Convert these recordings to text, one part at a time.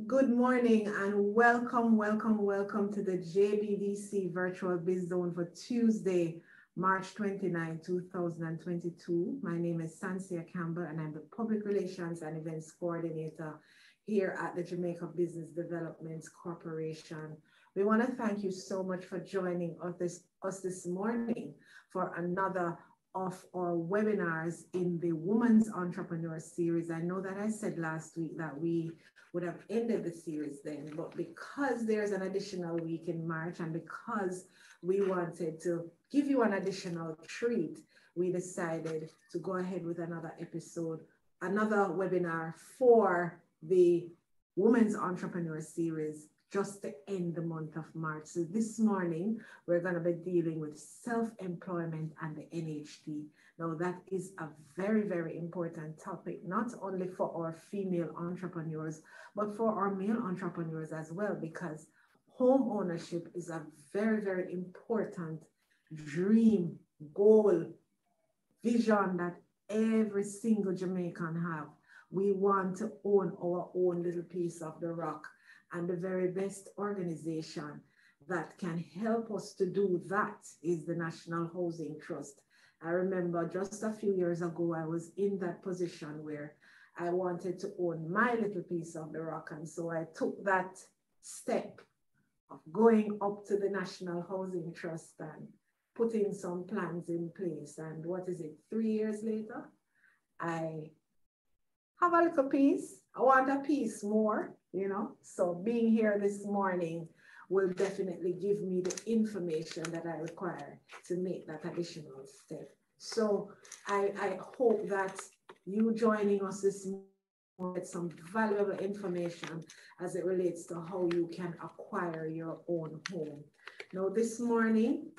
Good morning and welcome to the JBDC Virtual Biz Zone for Tuesday, March 29, 2022. My name is Sansia Campbell and I'm the Public Relations and Events Coordinator here at the Jamaica Business Development Corporation. We want to thank you so much for joining us this morning for another of our webinars in the Women's Entrepreneur Series. I know that I said last week that we would have ended the series then, but because there's an additional week in March and because we wanted to give you an additional treat, we decided to go ahead with another episode, another webinar for the Women's Entrepreneur Series just to end the month of March. So this morning, we're going to be dealing with self-employment and the NHT. Now, that is a very, very important topic, not only for our female entrepreneurs, but for our male entrepreneurs as well, because home ownership is a very, very important dream, goal, vision that every single Jamaican have. We want to own our own little piece of the rock, and the very best organization that can help us to do that is the National Housing Trust. I remember just a few years ago, I was in that position where I wanted to own my little piece of the rock. And so I took that step of going up to the National Housing Trust and putting some plans in place. And what is it, 3 years later, I have a little piece. I want a piece more, So being here this morning will definitely give me the information that I require to make that additional step. So I hope that you joining us this morning with some valuable information as it relates to how you can acquire your own home. Now this morning,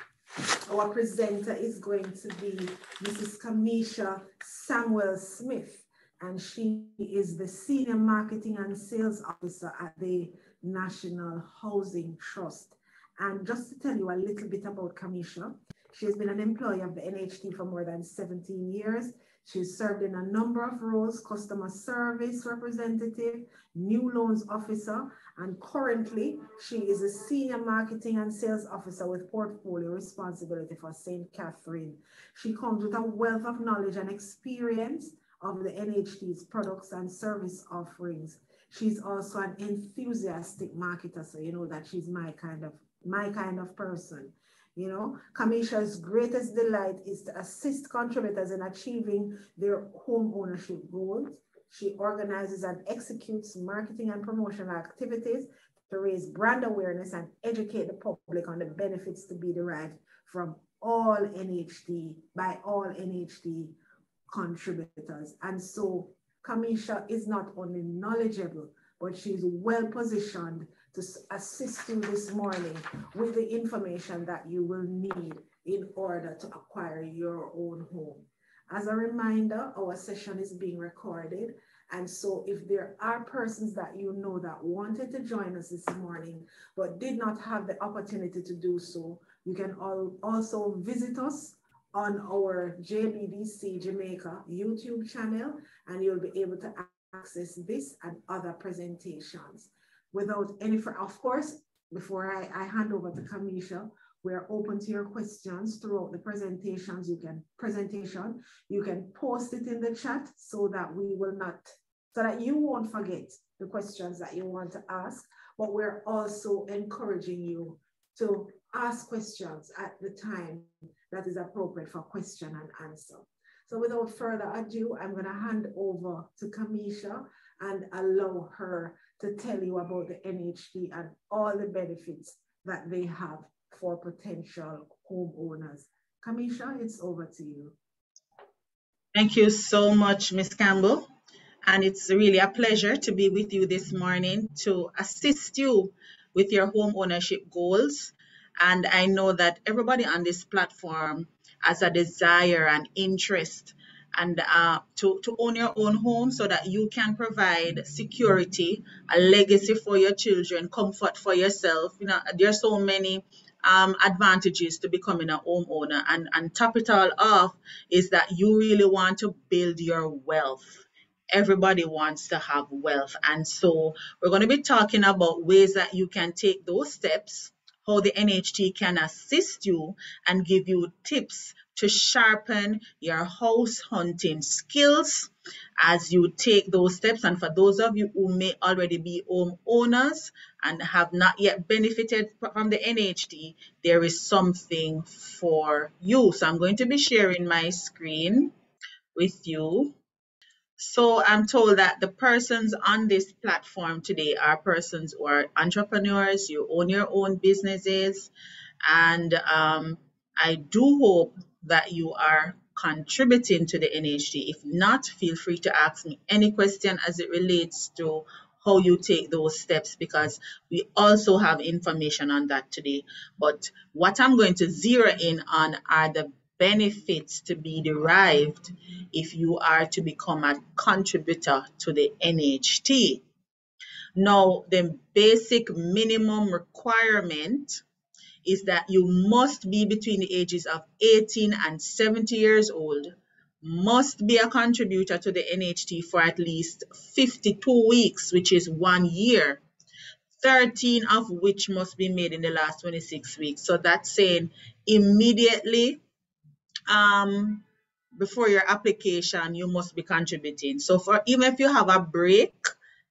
our presenter is going to be Mrs. Camesha Samuels-Smith, and she is the Senior Marketing and Sales Officer at the National Housing Trust. And just to tell you a little bit about Kamisha, she has been an employee of the NHT for more than 17 years. She's served in a number of roles: customer service representative, new loans officer, and currently she is a senior marketing and sales officer with portfolio responsibility for St. Catherine. She comes with a wealth of knowledge and experience of the NHT's products and service offerings. She's also an enthusiastic marketer, so you know that she's my kind of person. Kamisha's greatest delight is to assist contributors in achieving their home ownership goals. She organizes and executes marketing and promotional activities to raise brand awareness and educate the public on the benefits to be derived from all NHT, by all NHT contributors. And so Kamisha is not only knowledgeable, but she's well positioned to assist you this morning with the information that you will need in order to acquire your own home. As a reminder, our session is being recorded. And so if there are persons that you know that wanted to join us this morning, but did not have the opportunity to do so, you can also visit us on our JBDC Jamaica YouTube channel, and you'll be able to access this and other presentations. Without any, of course, before I hand over to Kamisha, we're open to your questions throughout the presentations. You can post it in the chat so that you won't forget the questions that you want to ask, but we're also encouraging you to ask questions at the time that is appropriate for question and answer. So without further ado, I'm going to hand over to Kamisha and allow her to tell you about the NHT and all the benefits that they have for potential homeowners. Kamisha, it's over to you. Thank you so much, Ms. Campbell. And it's really a pleasure to be with you this morning to assist you with your home ownership goals. And I know that everybody on this platform has a desire and interest and to own your own home so that you can provide security, a legacy for your children, comfort for yourself. There's so many advantages to becoming a homeowner. And top it all off is that you really want to build your wealth. Everybody wants to have wealth. And so we're going to be talking about ways that you can take those steps, how the NHT can assist you and give you tips to sharpen your house hunting skills as you take those steps. And for those of you who may already be homeowners and have not yet benefited from the NHT, there is something for you. So I'm going to be sharing my screen with you. So I'm told that the persons on this platform today are persons who are entrepreneurs, you own your own businesses, and I do hope that you are contributing to the NHT. If not, feel free to ask me any question as it relates to how you take those steps, because we also have information on that today. But what I'm going to zero in on are the benefits to be derived if you are to become a contributor to the NHT. Now, the basic minimum requirement is that you must be between the ages of 18 and 70 years old, must be a contributor to the NHT for at least 52 weeks, which is 1 year, 13 of which must be made in the last 26 weeks. So that's saying immediately before your application, you must be contributing. So for even if you have a break,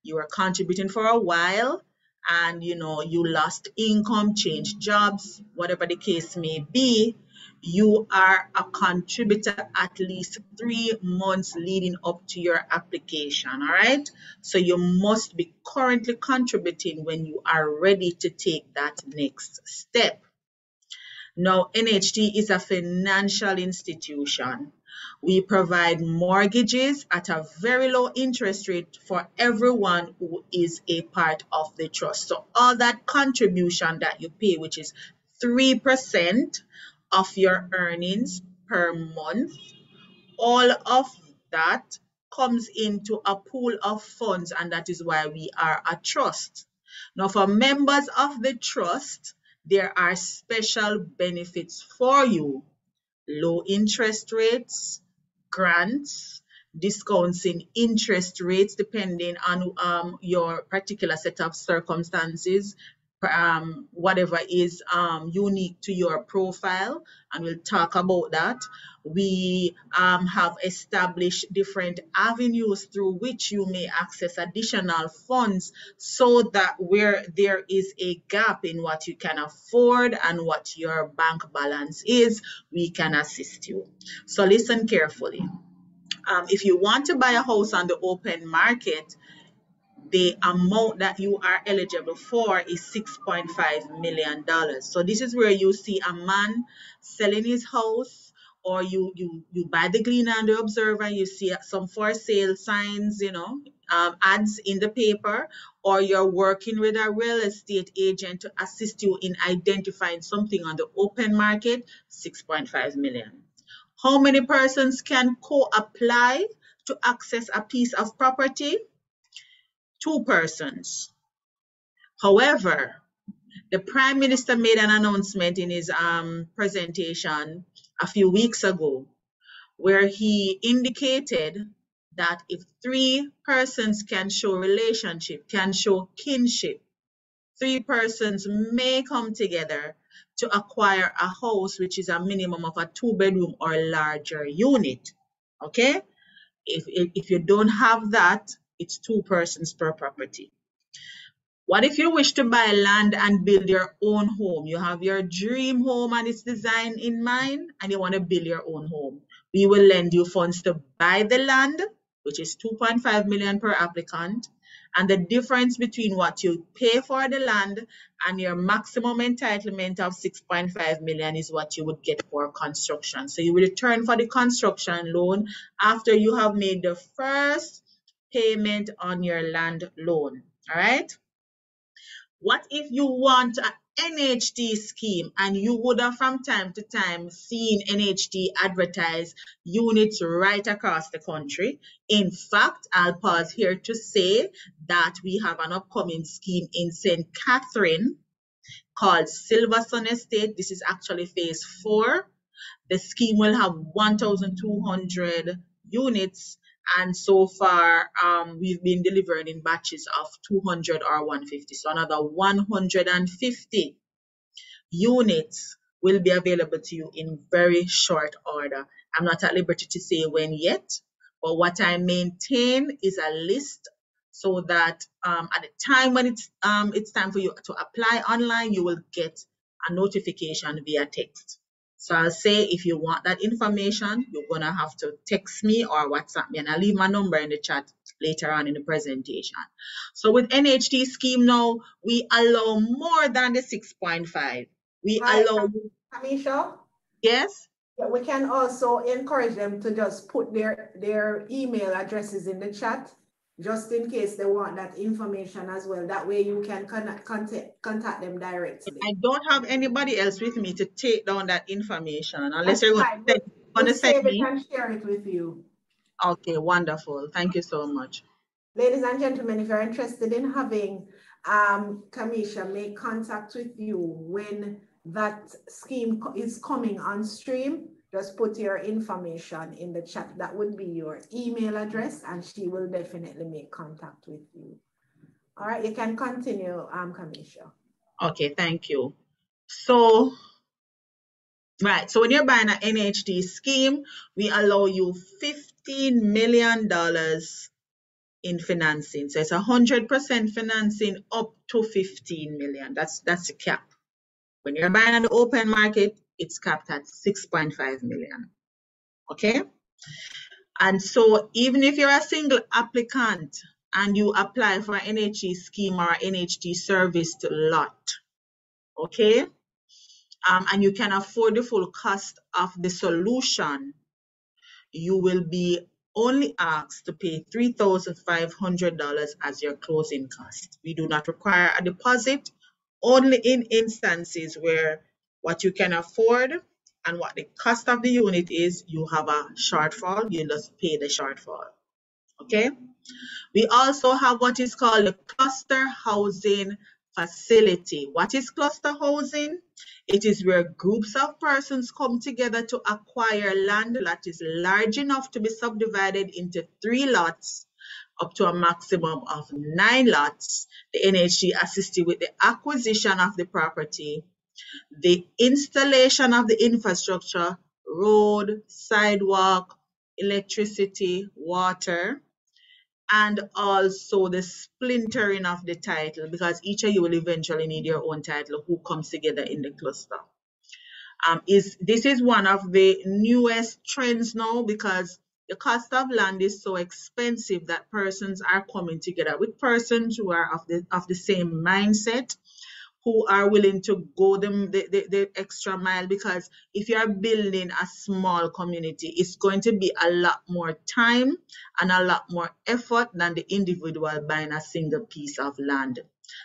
you are contributing for a while, and you lost income, changed jobs, whatever the case may be, you are a contributor at least 3 months leading up to your application. All right. So you must be currently contributing when you are ready to take that next step. Now, NHT is a financial institution. We provide mortgages at a very low interest rate for everyone who is a part of the trust. So all that contribution that you pay, which is 3% of your earnings per month, all of that comes into a pool of funds, and that is why we are a trust. Now, for members of the trust, there are special benefits for you: low interest rates, grants, discounts in interest rates depending on your particular set of circumstances, whatever is unique to your profile, and we'll talk about that. We have established different avenues through which you may access additional funds, so that where there is a gap in what you can afford and what your bank balance is, we can assist you. So listen carefully. If you want to buy a house on the open market, the amount that you are eligible for is $6.5 million. So this is where you see a man selling his house, or you buy the Gleaner and the Observer, you see some for sale signs, ads in the paper, or you're working with a real estate agent to assist you in identifying something on the open market, $6.5 million. How many persons can co-apply to access a piece of property? 2 persons. However, the Prime Minister made an announcement in his presentation a few weeks ago, where he indicated that if 3 persons can show relationship, can show kinship, 3 persons may come together to acquire a house, which is a minimum of a 2-bedroom or larger unit. Okay? If you don't have that, it's 2 persons per property. What if you wish to buy land and build your own home? You have your dream home and its design in mind, and you want to build your own home. We will lend you funds to buy the land, which is $2.5 million per applicant, and the difference between what you pay for the land and your maximum entitlement of $6.5 million is what you would get for construction. So you will return for the construction loan after you have made the first payment on your land loan. All right? What if you want an NHD scheme, and you would have from time to time seen NHD advertise units right across the country? In fact, I'll pause here to say that we have an upcoming scheme in St. Catherine called Silverson Estate. This is actually phase 4. The scheme will have 1,200 units And so far, we've been delivering in batches of 200 or 150. So another 150 units will be available to you in very short order. I'm not at liberty to say when yet, but what I maintain is a list so that at the time when it's time for you to apply online, you will get a notification via text. So I'll say if you want that information, you're gonna have to text me or WhatsApp me, and I'll leave my number in the chat later on in the presentation. So with NHT scheme now, we allow more than the 6.5. We Hi, allow, Kamisha. yes? Yeah, we can also encourage them to just put their email addresses in the chat, just in case they want that information as well. That way you can contact them directly. I don't have anybody else with me to take down that information unless That's you're fine. going to send Save it me. and share it with you. Okay, wonderful. Thank you so much. Ladies and gentlemen, if you're interested in having Kamisha make contact with you when that scheme is coming on stream, just put your information in the chat. That would be your email address, and she will definitely make contact with you. All right, you can continue, Kamisha. Okay, thank you. So, right, so when you're buying an NHD scheme, we allow you $15 million in financing. So it's 100% financing up to 15 million. That's the cap. When you're buying on the open market, it's capped at 6.5 million. Okay? And so even if you're a single applicant and you apply for an NHT scheme or NHT serviced lot, okay? And you can afford the full cost of the solution, you will be only asked to pay $3,500 as your closing cost. We do not require a deposit, only in instances where what you can afford and what the cost of the unit is, you have a shortfall, you just pay the shortfall. Okay? We also have what is called a cluster housing facility. What is cluster housing? It is where groups of persons come together to acquire land that is large enough to be subdivided into 3 lots up to a maximum of 9 lots. The NHT assists you with the acquisition of the property, the installation of the infrastructure, road, sidewalk, electricity, water, and also the splintering of the title, because each of you will eventually need your own title who comes together in the cluster. This is one of the newest trends now, because the cost of land is so expensive that persons are coming together with persons who are of the same mindset, who are willing to go the extra mile, because if you're building a small community, it's going to be a lot more time and a lot more effort than the individual buying a single piece of land.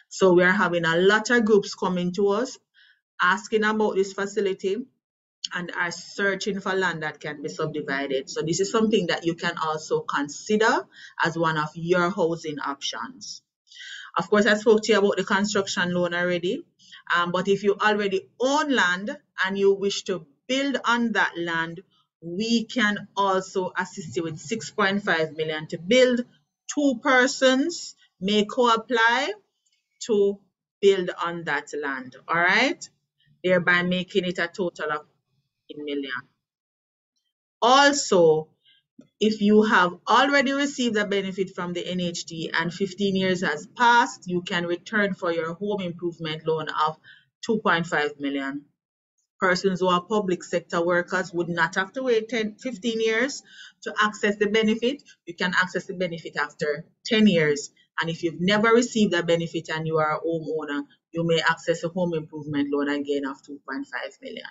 So we're having a lot of groups coming to us asking about this facility and are searching for land that can be subdivided. So this is something that you can also consider as one of your housing options. Of course, I spoke to you about the construction loan already, but if you already own land and you wish to build on that land, we can also assist you with 6.5 million to build. 2 persons may co-apply to build on that land, all right? Thereby making it a total of 1 million. Also, if you have already received a benefit from the NHT and 15 years has passed, you can return for your home improvement loan of 2.5 million. Persons who are public sector workers would not have to wait 15 years to access the benefit. You can access the benefit after 10 years. And if you've never received a benefit and you are a homeowner, you may access a home improvement loan again of 2.5 million.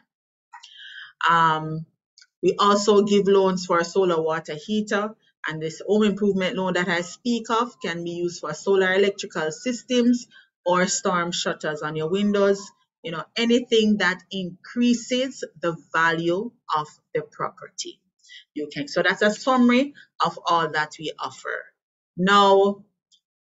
We also give loans for a solar water heater, and this home improvement loan that I speak of can be used for solar electrical systems or storm shutters on your windows, you know, anything that increases the value of the property. So that's a summary of all that we offer. Now,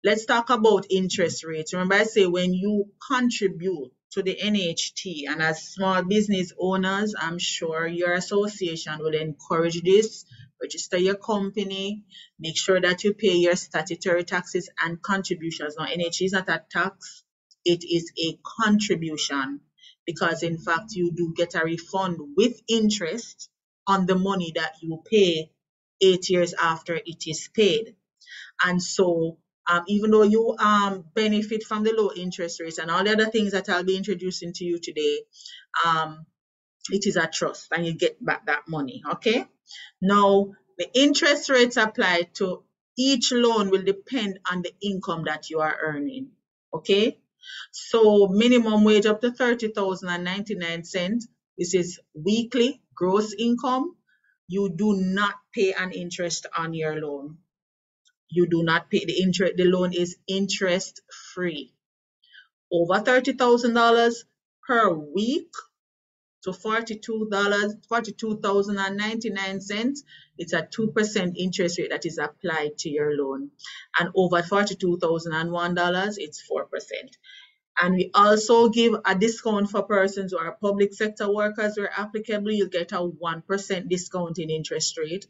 let's talk about interest rates. Remember, I say when you contribute to the NHT, and as small business owners, I'm sure your association will encourage this register your company, make sure that you pay your statutory taxes and contributions. Now, NHT is not a tax, it is a contribution, because in fact, you do get a refund with interest on the money that you pay 8 years after it is paid. And so even though you benefit from the low interest rates and all the other things that I'll be introducing to you today, it is a trust and you get back that money, okay? Now, the interest rates applied to each loan will depend on the income that you are earning, okay? So minimum wage up to 30,099 cents. This is weekly gross income. You do not pay an interest on your loan. You do not pay the interest. The loan is interest free. Over $30,000 per week to $42,099. It's a 2% interest rate that is applied to your loan. And over $42,001, it's 4%. And we also give a discount for persons who are public sector workers where applicable. You get a 1% discount in interest rate.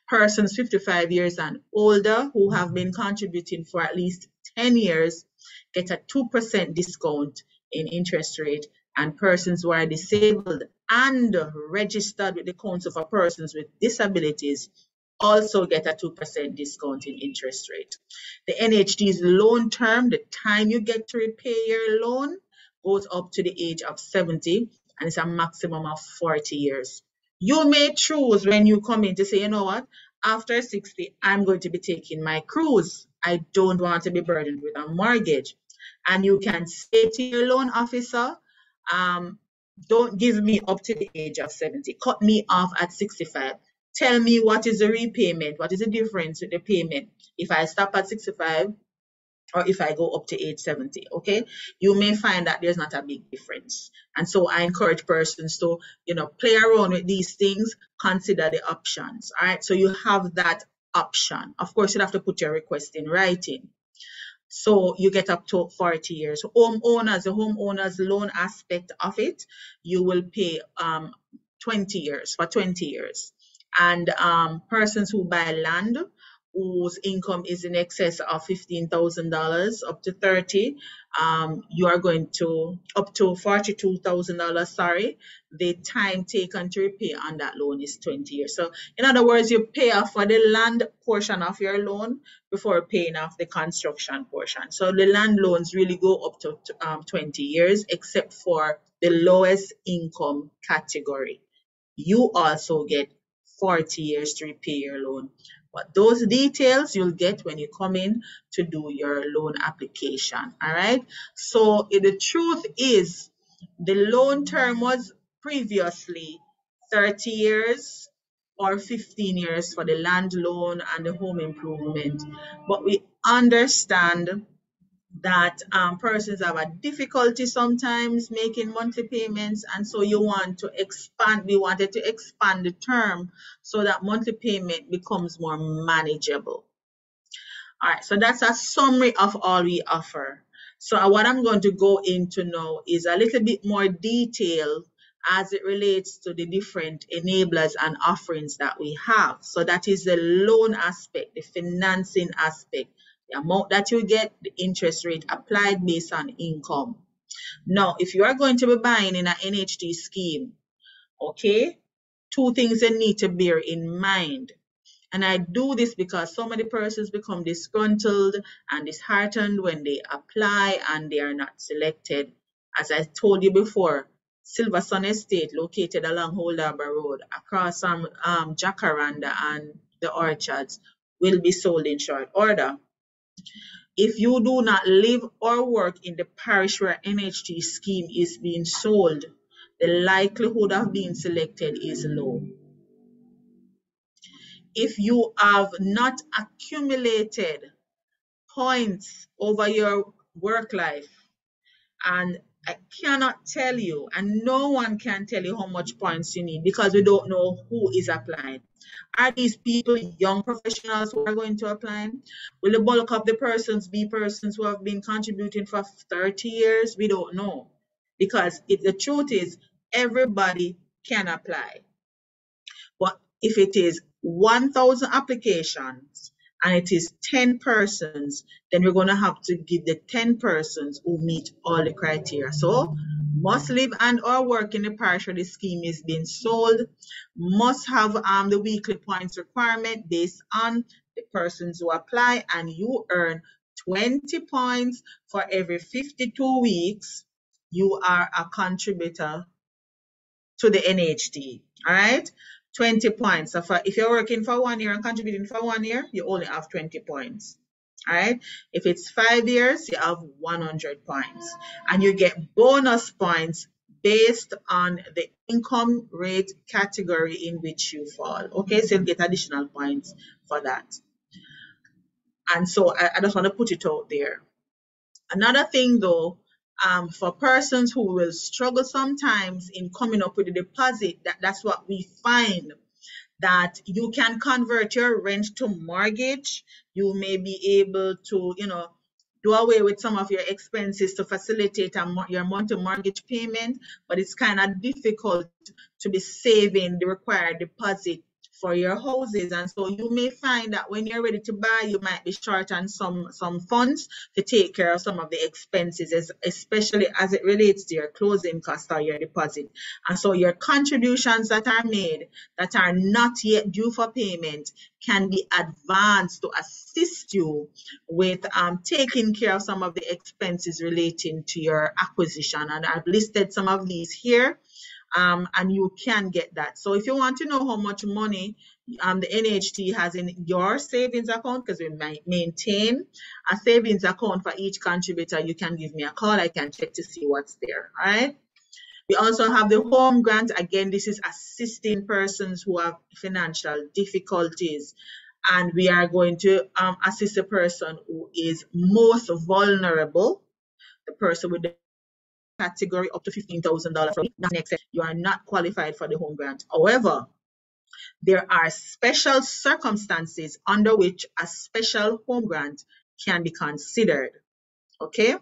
Persons 55 years and older who have been contributing for at least 10 years get a 2% discount in interest rate. And persons who are disabled and registered with the Council for Persons with Disabilities also get a 2% discount in interest rate. The NHD's loan term, the time you get to repay your loan, goes up to the age of 70, and it's a maximum of 40 years. You may choose when you come in to say, you know what, after 60, I'm going to be taking my cruise. I don't want to be burdened with a mortgage. And you can say to your loan officer, don't give me up to the age of 70. Cut me off at 65. Tell me what is the repayment, what is the difference with the payment if I stop at 65 or if I go up to age 70, okay? You may find that there's not a big difference. And so I encourage persons to, play around with these things, consider the options, all right? So you have that option. Of course, you'll have to put your request in writing. So you get up to 40 years. The homeowners loan aspect of it, you will pay 20 years, for 20 years. And persons who buy land whose income is in excess of $15,000 up to 30, you are going to up to $42,000. Sorry, the time taken to repay on that loan is 20 years. So in other words, you pay off for the land portion of your loan before paying off the construction portion. So the land loans really go up to 20 years, except for the lowest income category. You also get 40 years to repay your loan. But those details you'll get when you come in to do your loan application, all right? So the truth is the loan term was previously 30 years or 15 years for the land loan and the home improvement. But we understand that persons have a difficulty sometimes making monthly payments, and so we wanted to expand the term so that monthly payment becomes more manageable. All right, so that's a summary of all we offer. So what I'm going to go into now is a little bit more detail as it relates to the different enablers and offerings that we have. So that is the loan aspect, the financing aspect, the amount that you get, the interest rate applied based on income. Now, if you are going to be buying in an NHD scheme, okay, two things you need to bear in mind. And I do this because so many persons become disgruntled and disheartened when they apply and they are not selected. As I told you before, Silver Sun Estate, located along Old Harbour Road, across from Jacaranda and the Orchards, will be sold in short order. If you do not live or work in the parish where NHT scheme is being sold, the likelihood of being selected is low. If you have not accumulated points over your work life, and I cannot tell you, and no one can tell you how much points you need because we don't know who is applying. Are these people young professionals who are going to apply? Will the bulk of the persons be persons who have been contributing for 30 years? We don't know, because the truth is everybody can apply. But if it is 1,000 applications and it is 10 persons, then we're going to have to give the 10 persons who meet all the criteria. So must live and or work in the parish where the scheme is being sold, must have the weekly points requirement based on the persons who apply, and you earn 20 points for every 52 weeks you are a contributor to the NHT. All right, 20 points. So if you're working for 1 year and contributing for 1 year, you only have 20 points. All right, if it's 5 years, you have 100 points, and you get bonus points based on the income rate category in which you fall. Okay, so you'll get additional points for that. And so I just want to put it out there. Another thing though, for persons who will struggle sometimes in coming up with a deposit, that's what we find, that you can convert your rent to mortgage. You may be able to, do away with some of your expenses to facilitate your monthly mortgage payment, but it's kind of difficult to be saving the required deposit for your houses. And so you may find that when you're ready to buy, you might be short on some funds to take care of some of the expenses, especially as it relates to your closing cost or your deposit. And so your contributions that are made that are not yet due for payment can be advanced to assist you with taking care of some of the expenses relating to your acquisition. And I've listed some of these here. And you can get that. So if you want to know how much money the NHT has in your savings account, because we might maintain a savings account for each contributor, you can give me a call. I can check to see what's there. All right. We also have the home grant. Again, this is assisting persons who have financial difficulties. And we are going to assist the person who is most vulnerable, the person with the category up to $15,000. Next, you are not qualified for the home grant. However, there are special circumstances under which a special home grant can be considered. Okay,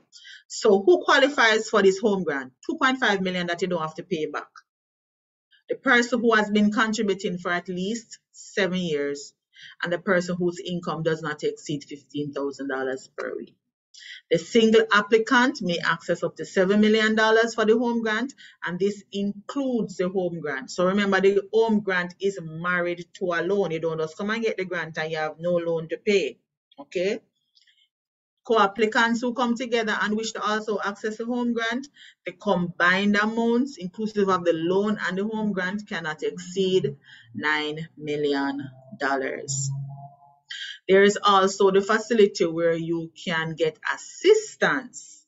so who qualifies for this home grant? 2.5 million that you don't have to pay back. The person who has been contributing for at least 7 years, and the person whose income does not exceed $15,000 per week. The single applicant may access up to $7 million for the home grant, and this includes the home grant. So remember, the home grant is married to a loan. You don't just come and get the grant and you have no loan to pay. Okay? Co-applicants who come together and wish to also access the home grant, the combined amounts, inclusive of the loan and the home grant, cannot exceed $9 million. There is also the facility where you can get assistance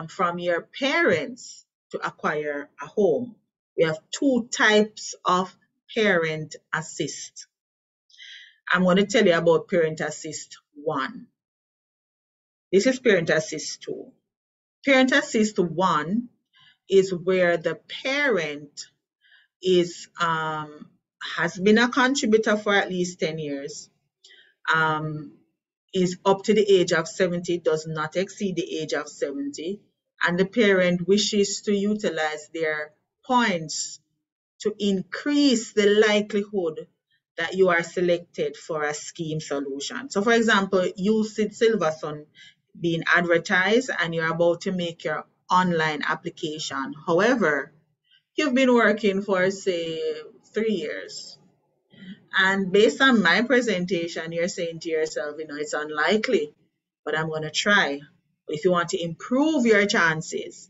from your parents to acquire a home. We have 2 types of parent assist. I'm going to tell you about Parent Assist 1. This is Parent Assist 2. Parent Assist 1 is where the parent is has been a contributor for at least 10 years, is up to the age of 70, does not exceed the age of 70, and the parent wishes to utilize their points to increase the likelihood that you are selected for a scheme solution. So for example, you see Silversun being advertised and you're about to make your online application. However, you've been working for, say, 3 years. And based on my presentation, you're saying to yourself, it's unlikely, but I'm going to try. If you want to improve your chances,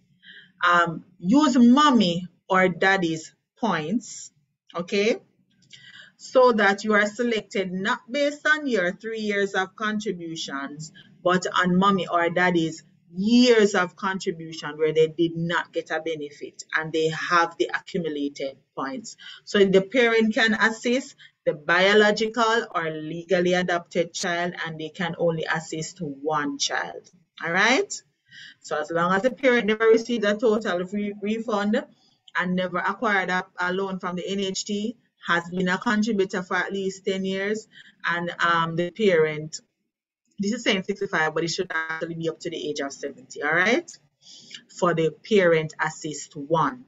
use mommy or daddy's points, okay? So that you are selected not based on your 3 years of contributions, but on mommy or daddy's years of contribution where they did not get a benefit and they have the accumulated points. So the parent can assist the biological or legally adopted child, and they can only assist 1 child. All right? So as long as the parent never received a total refund and never acquired a loan from the NHT, has been a contributor for at least 10 years, and the parent, this is saying 65, but it should actually be up to the age of 70, all right? For the Parent Assist 1.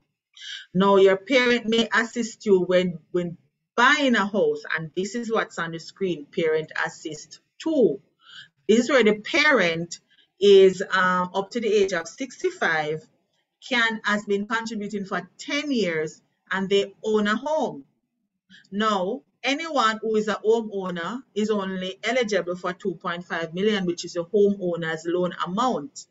Now, your parent may assist you when buying a house, and this is what's on the screen, Parent Assist 2. This is where the parent is up to the age of 65, has been contributing for 10 years, and they own a home. Now, anyone who is a homeowner is only eligible for 2.5 million, which is a homeowner's loan amount.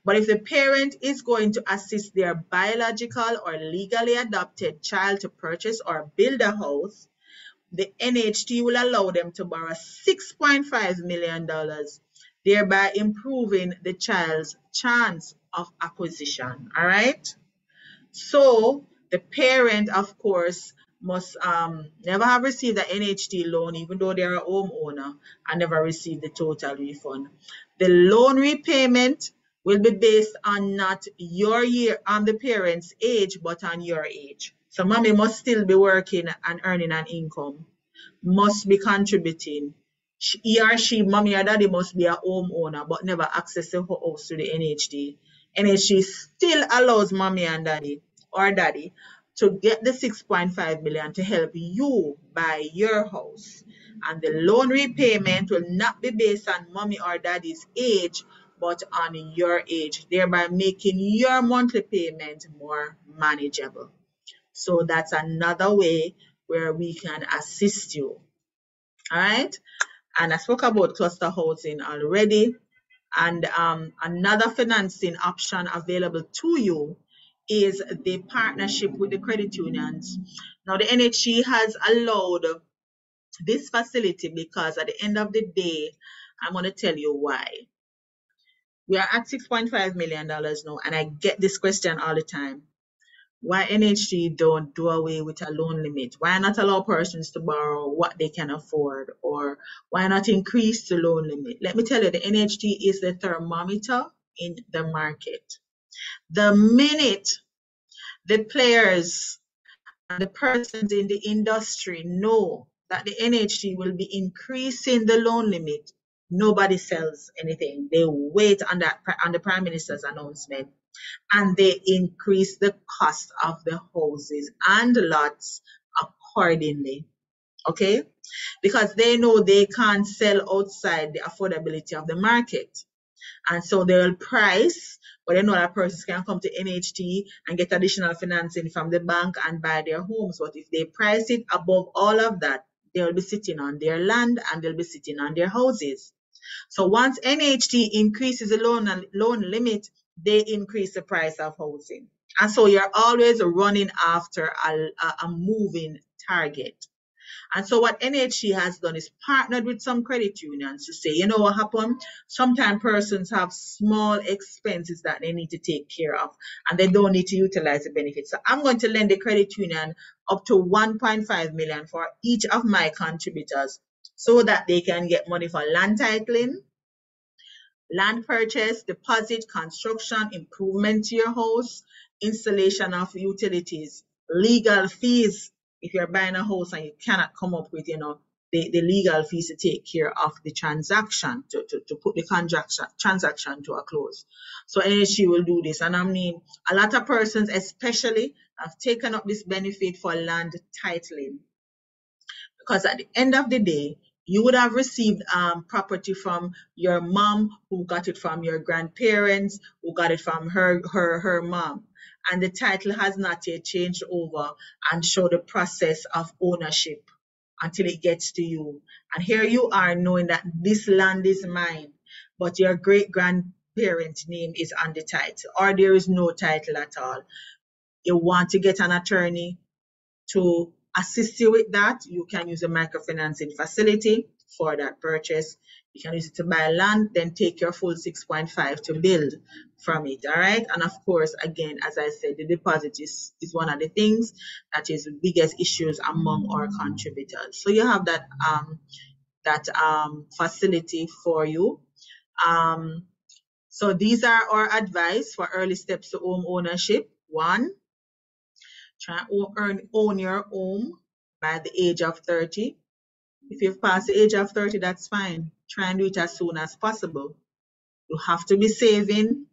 But if the parent is going to assist their biological or legally adopted child to purchase or build a house, the NHT will allow them to borrow $6.5 million, thereby improving the child's chance of acquisition. All right? So the parent, of course, must never have received an NHT loan, even though they're a homeowner, and never received the total refund. The loan repayment will be based on not your year, on the parent's age, but on your age. So mommy must still be working and earning an income, must be contributing. He or she, mommy or daddy, must be a homeowner, but never access the house to the NHT. NHT still allows mommy and daddy or daddy to get the 6.5 million to help you buy your house. And the loan repayment will not be based on mommy or daddy's age, but on your age, thereby making your monthly payment more manageable. So that's another way where we can assist you. All right. And I spoke about cluster housing already. And another financing option available to you is the partnership with the credit unions. Now, the NHT has allowed this facility because at the end of the day, I'm going to tell you why. We are at $6.5 million now, and I get this question all the time. Why NHT don't do away with a loan limit? Why not allow persons to borrow what they can afford? Or why not increase the loan limit? Let me tell you, the NHT is the thermometer in the market. The minute the players and the persons in the industry know that the NHT will be increasing the loan limit, nobody sells anything. They wait on the Prime Minister's announcement, and they increase the cost of the houses and lots accordingly. Okay? Because they know they can't sell outside the affordability of the market. And so they will price, but they know that persons can come to NHT and get additional financing from the bank and buy their homes. But if they price it above all of that, they'll be sitting on their land and they'll be sitting on their houses. So once NHT increases the loan limit, they increase the price of housing. And so you're always running after a moving target. And so what NHT has done is partnered with some credit unions to say, you know what happened? Sometimes persons have small expenses that they need to take care of, and they don't need to utilize the benefits. So I'm going to lend the credit union up to 1.5 million for each of my contributors so that they can get money for land titling, land purchase, deposit, construction, improvement to your house, installation of utilities, legal fees. If you're buying a house and you cannot come up with, the legal fees to take care of the transaction, to put the transaction to a close. So NHT will do this. And I mean, a lot of persons especially have taken up this benefit for land titling. Because at the end of the day, you would have received property from your mom, who got it from your grandparents, who got it from her mom. And the title has not yet changed over and show the process of ownership until it gets to you. And here you are knowing that this land is mine, but your great-grandparent's name is on the title, or there is no title at all. You want to get an attorney to assist you with that. You can use a microfinancing facility for that purchase. You can use it to buy land, then take your full 6.5 to build from it. All right. And of course, again, as I said, the deposit is one of the things that is the biggest issues among our contributors. So you have that facility for you. So these are our advice for early steps to home ownership. 1, try and own your home by the age of 30. If you've passed the age of 30, that's fine. Try and do it as soon as possible. You have to be saving.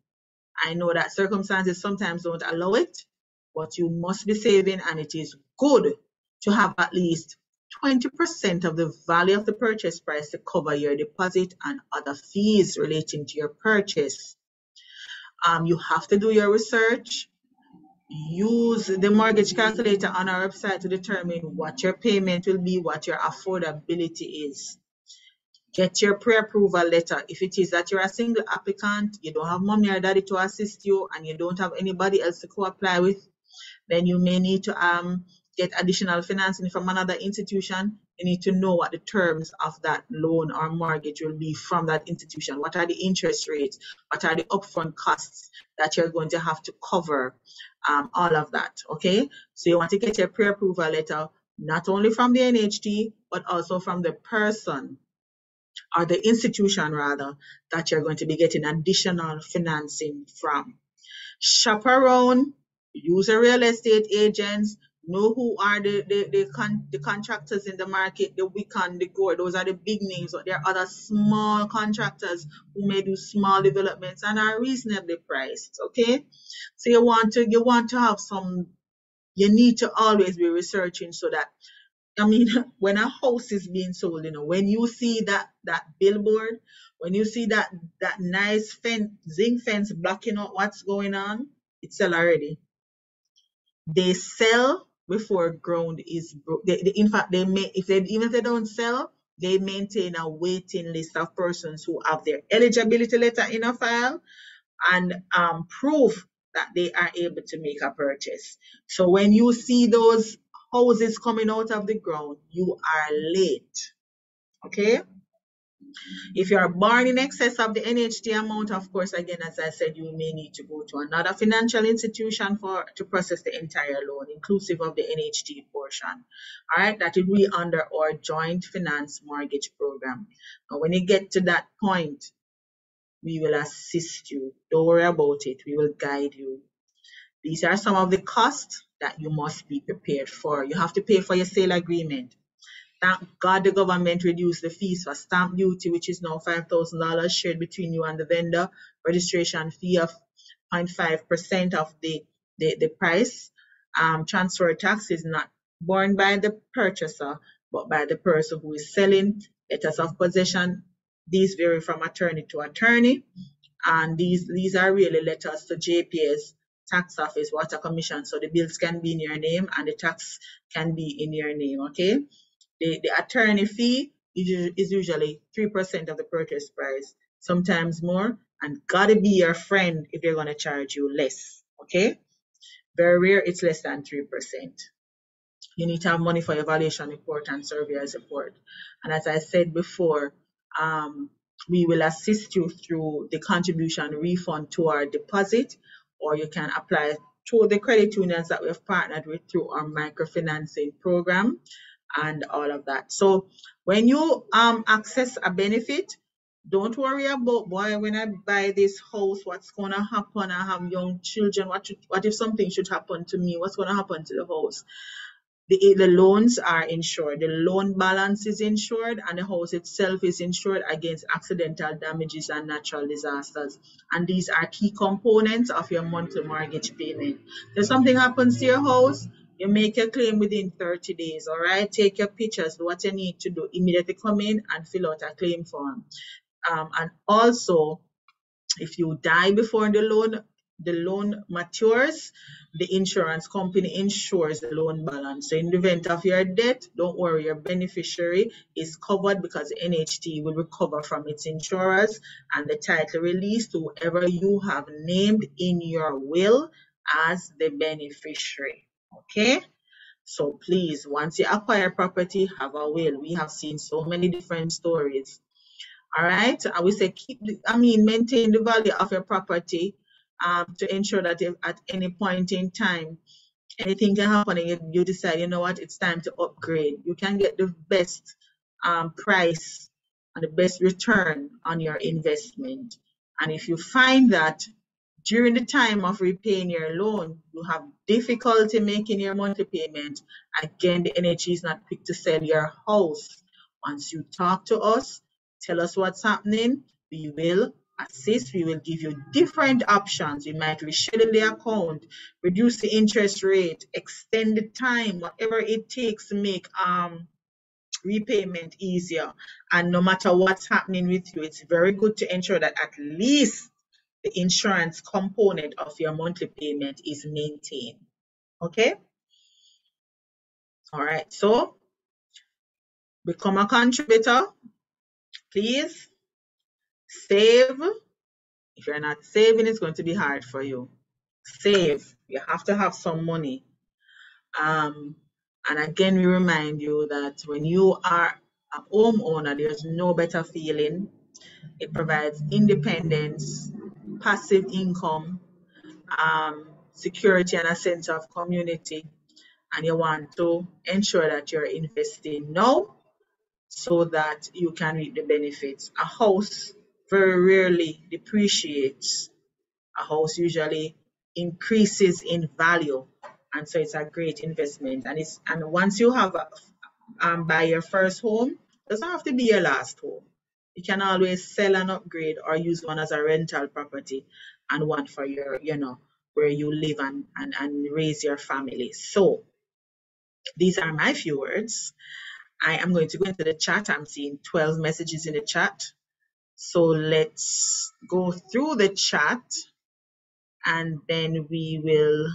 I know that circumstances sometimes don't allow it, but you must be saving, and it is good to have at least 20% of the value of the purchase price to cover your deposit and other fees relating to your purchase. You have to do your research. Use the mortgage calculator on our website to determine what your payment will be, what your affordability is. Get your pre-approval letter. If it is that you're a single applicant, you don't have mommy or daddy to assist you, and you don't have anybody else to co-apply with, then you may need to get additional financing from another institution. You need to know what the terms of that loan or mortgage will be from that institution. What are the interest rates? What are the upfront costs that you're going to have to cover? All of that, okay? So you want to get your pre-approval letter, not only from the NHT, but also from the person or the institution rather, that you're going to be getting additional financing from. Shop around, use a real estate agents, know who are the contractors in the market, the Wiccan, the Gore, those are the big names, but there are other small contractors who may do small developments and are reasonably priced, okay? So you want to have some, you need to always be researching so that, I mean, when a house is being sold, you know, when you see that billboard, when you see that nice fence, zinc fence blocking out what's going on, it's sell already. They sell before ground is broke. In fact, even if they don't sell, they maintain a waiting list of persons who have their eligibility letter in a file and proof that they are able to make a purchase. So when you see those houses coming out of the ground, you are late, okay? If you are born in excess of the NHT amount, of course, again, as I said, you may need to go to another financial institution to process the entire loan, inclusive of the NHT portion. All right, that will be under our joint finance mortgage program. Now, when you get to that point, we will assist you. Don't worry about it. We will guide you. These are some of the costs that you must be prepared for. You have to pay for your sale agreement. Thank God the government reduced the fees for stamp duty, which is now $5,000 shared between you and the vendor. Registration fee of 0.5% of the price. Transfer tax is not borne by the purchaser, but by the person who is selling. Letters of possession, these vary from attorney to attorney. And these are really letters to JPS, tax office, water commission. So the bills can be in your name and the tax can be in your name, okay? The attorney fee is usually 3% of the purchase price, sometimes more, and gotta be your friend if they're gonna charge you less, okay? Very rare, it's less than 3%. You need to have money for your valuation report and surveyor's report. And as I said before, we will assist you through the contribution refund to our deposit, or you can apply through the credit unions that we have partnered with through our microfinancing program and all of that. So when you access a benefit, don't worry about, boy, when I buy this house, what's going to happen? I have young children. What if something should happen to me? What's going to happen to the house? The loans are insured. The loan balance is insured, and the house itself is insured against accidental damages and natural disasters. And these are key components of your monthly mortgage payment. If something happens to your house, you make a claim within 30 days, all right? Take your pictures, do what you need to do. Immediately come in and fill out a claim form. And also, if you die before the loan matures, the insurance company insures the loan balance. So in the event of your death, don't worry, your beneficiary is covered because the NHT will recover from its insurers and the title released to whoever you have named in your will as the beneficiary, okay? So please, once you acquire property, have a will. We have seen so many different stories. All right, I would say maintain the value of your property to ensure that if at any point in time anything can happen and you decide, you know what, it's time to upgrade, you can get the best price and the best return on your investment. And if you find that during the time of repaying your loan, you have difficulty making your monthly payment, again, the NHT is not quick to sell your house. Once you talk to us, tell us what's happening, we will assist, we will give you different options. We might reschedule the account, reduce the interest rate, extend the time, whatever it takes to make repayment easier. And no matter what's happening with you, it's very good to ensure that at least the insurance component of your monthly payment is maintained. Okay? All right, so become a contributor. Please save. If you're not saving, it's going to be hard for you. Save. You have to have some money. And again, we remind you that when you are a homeowner, there's no better feeling. It provides independence, passive income, security, and a sense of community. And you want to ensure that you're investing now so that you can reap the benefits. A house very rarely depreciates. A house usually increases in value, and so it's a great investment. And once you have buy your first home, it doesn't have to be your last home. You can always sell and upgrade or use one as a rental property and one for your, where you live and raise your family. So these are my few words. I am going to go into the chat. I'm seeing 12 messages in the chat. So let's go through the chat and then we will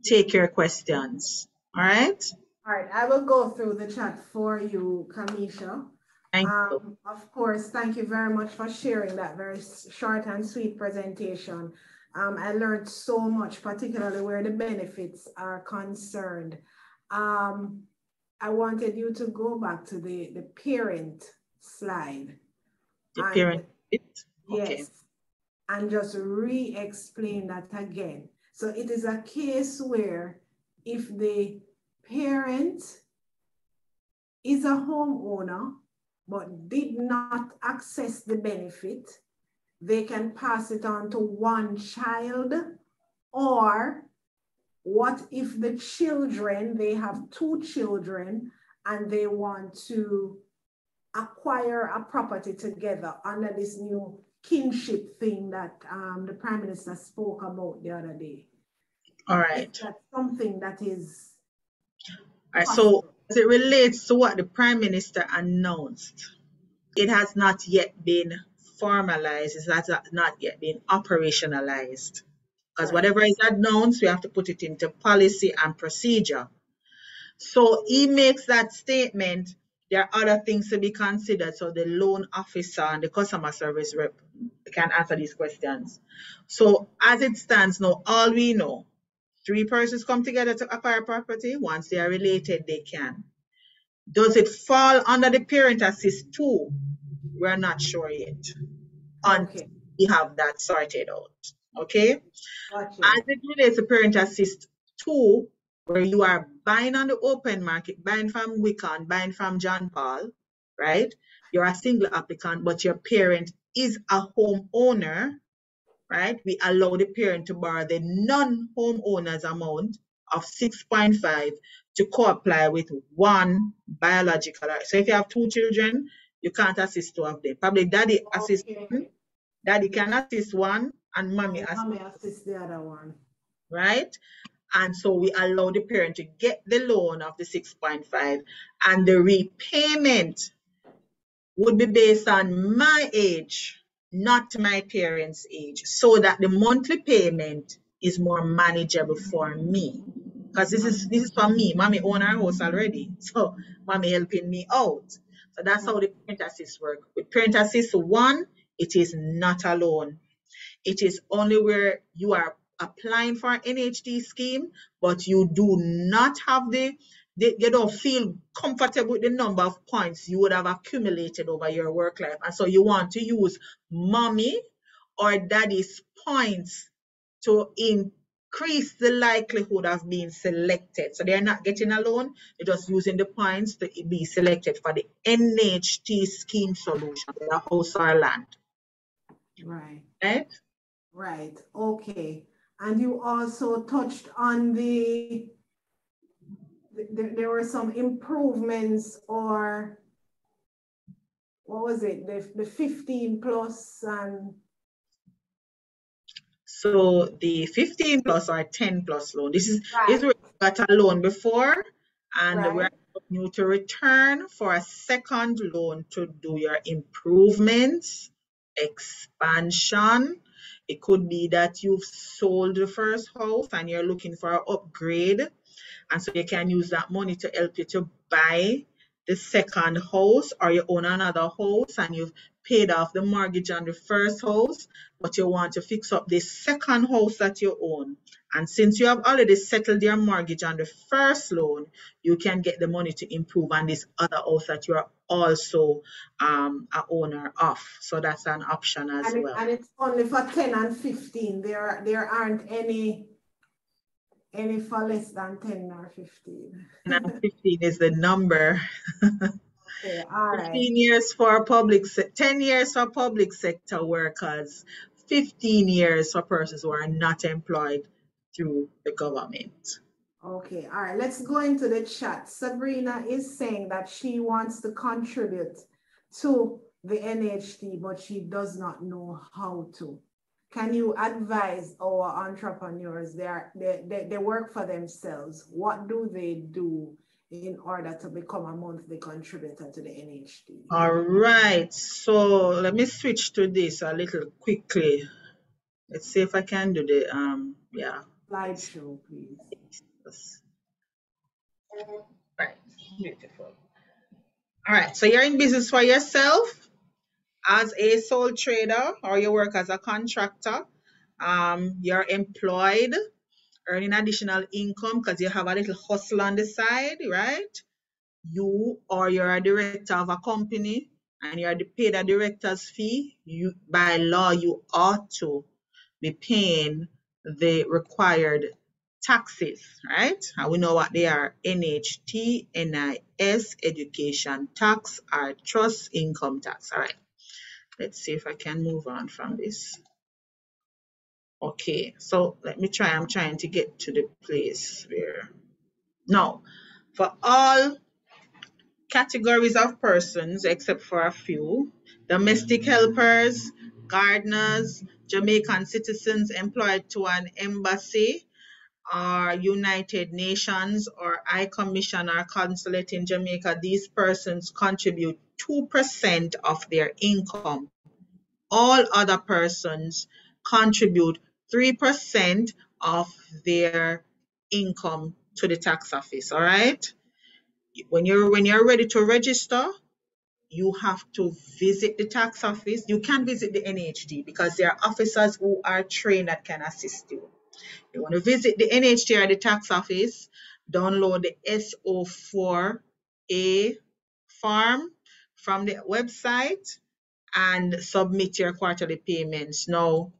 take your questions. All right? All right, I will go through the chat for you, Kamisha. Thank you. Of course, thank you very much for sharing that very short and sweet presentation. I learned so much, particularly where the benefits are concerned. I wanted you to go back to the parent slide. The parent, okay. Yes, and just re-explain that again. So it is a case where if the parent is a homeowner but did not access the benefit, they can pass it on to one child. Or what if the children, they have two children and they want to acquire a property together under this new kinship thing that the Prime Minister spoke about the other day? All right. Is that something that is all right, so as it relates to what the Prime Minister announced, it has not yet been formalized, it has not yet been operationalized. Because whatever is announced, we have to put it into policy and procedure. So he makes that statement. There are other things to be considered. So the loan officer and the customer service rep can answer these questions. So as it stands now, all we know, 3 persons come together to acquire property. Once they are related, they can. Does it fall under the parent assist too? We're not sure yet. Until we have that sorted out. Okay? Gotcha. As it relates to parent assist 2, where you are buying on the open market, buying from Wiccan, buying from John Paul, right? You're a single applicant, but your parent is a homeowner, right? We allow the parent to borrow the non-homeowner's amount of 6.5 to co-apply with one biological. So if you have 2 children, you can't assist 2 of them. Probably daddy assists one, daddy can assist one, and mommy assists the other one. Right? And so we allow the parent to get the loan of the 6.5, and the repayment would be based on my age, not my parents' age, so that the monthly payment is more manageable for me. Because this is for me. Mommy own our house already, so mommy helping me out. So that's how the parent assist work. With parent assist 1, it is not a loan. It is only where you are applying for an NHT scheme, but you do not have you don't feel comfortable with the number of points you would have accumulated over your work life. And so you want to use mommy or daddy's points to increase the likelihood of being selected. So they're not getting a loan, they're just using the points to be selected for the NHT scheme solution, the house or land. Right. Right? Right. Okay. And you also touched on there were some improvements, or what was it? The 15 plus and. So the 15 plus or 10 plus loan. This is where you got a loan before, and we're you to return for a second loan to do your improvements, expansion. It could be that you've sold the first house and you're looking for an upgrade. And so you can use that money to help you to buy the second house, or you own another house and you've paid off the mortgage on the first house, but you want to fix up the second house that you own. And since you have already settled your mortgage on the first loan, you can get the money to improve on this other house that you are also an owner of. So that's an option as well. And it's only for 10 and 15. There aren't any for less than 10 or 15. 10 and 15 is the number. Okay, all right. 15 years for 10 years for public sector workers, 15 years for persons who are not employed through the government. Okay, all right, let's go into the chat. Sabrina is saying that she wants to contribute to the NHT, but she does not know how to. Can you advise our entrepreneurs? They work for themselves. What do they do in order to become a monthly contributor to the NHT? All right, so let me switch to this a little quickly. Let's see if I can do the slideshow, please. Right, beautiful. All right, so you're in business for yourself as a sole trader, or you work as a contractor. You're employed, earning additional income because you have a little hustle on the side, right? You're a director of a company and you're paid a director's fee. By law, you ought to be paying the required taxes, right? And we know what they are: NHT, NIS, education tax, or trust income tax. All right. Let's see if I can move on from this. Okay, so let me try. I'm trying to get to the place where, now, for all categories of persons, except for a few: domestic helpers, gardeners, Jamaican citizens employed to an embassy or United Nations or High Commission or consulate in Jamaica, these persons contribute 2% of their income. All other persons contribute 3% of their income to the tax office. All right. When you're ready to register, you have to visit the tax office. You can visit the NHD because there are officers who are trained that can assist you. You want to visit the NHT or the tax office, download the SO4A form from the website and submit your quarterly payments. Now,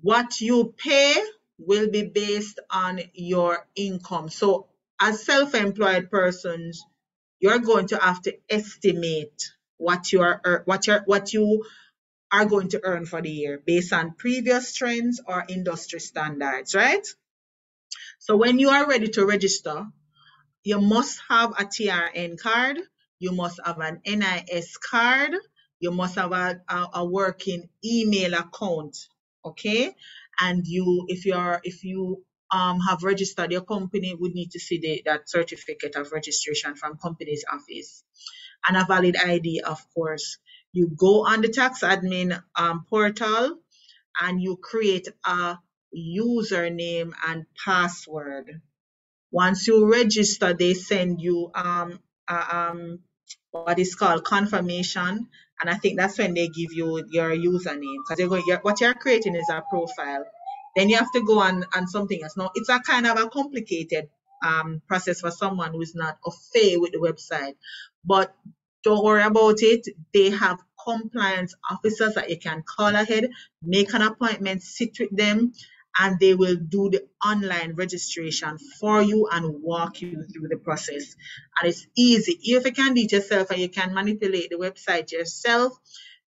what you pay will be based on your income. So as self-employed persons, you're going to have to estimate what you are going to earn for the year based on previous trends or industry standards, right? So when you are ready to register, you must have a TRN card, you must have an NIS card, you must have a working email account, okay? And if you have registered your company, would need to see that certificate of registration from company's office, and a valid ID, of course. You go on the tax admin portal and you create a username and password. Once you register, they send you what is called confirmation, and I think that's when they give you your username, because what you're creating is a profile. Then you have to go on something else. Now, it's a kind of a complicated process for someone who is not au fait with the website, but don't worry about it. They have compliance officers that you can call ahead, make an appointment, sit with them, and they will do the online registration for you and walk you through the process. And it's easy. If you can do it yourself and you can manipulate the website yourself,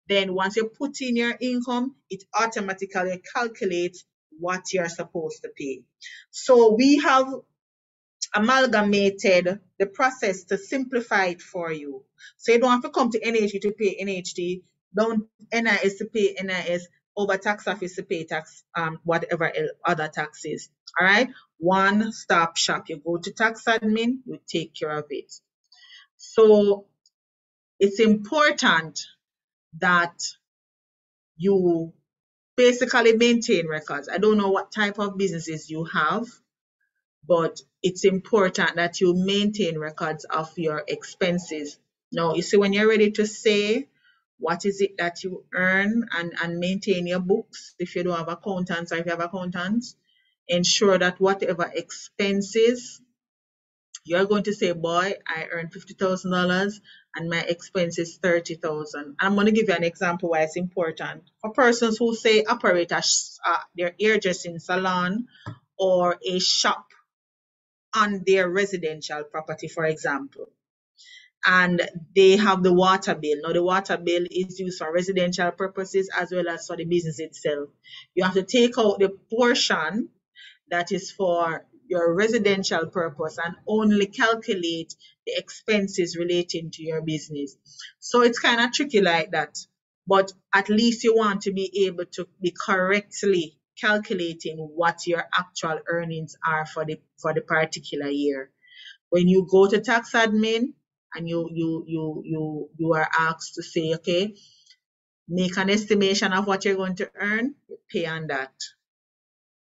then once you put in your income, it automatically calculates what you're supposed to pay. So we have amalgamated the process to simplify it for you. So you don't have to come to NHT to pay NHT, don't NIS to pay NIS. over tax office to pay tax, whatever other taxes. All right, one-stop shop. You go to tax admin, you take care of it. So it's important that you basically maintain records. I don't know what type of businesses you have, but it's important that you maintain records of your expenses. Now, you see, when you're ready to say what is it that you earn and maintain your books, if you don't have accountants or if you have accountants, ensure that whatever expenses you're going to say, boy, I earn $50,000 and my expense is $30,000. I'm going to give you an example why it's important. For persons who say operate their hairdressing salon or a shop on their residential property, for example, and they have the water bill. Now, the water bill is used for residential purposes as well as for the business itself. You have to take out the portion that is for your residential purpose and only calculate the expenses relating to your business. So it's kind of tricky like that, but at least you want to be able to be correctly calculating what your actual earnings are for the particular year. When you go to tax admin and you are asked to say, okay, make an estimation of what you're going to earn, you pay on that.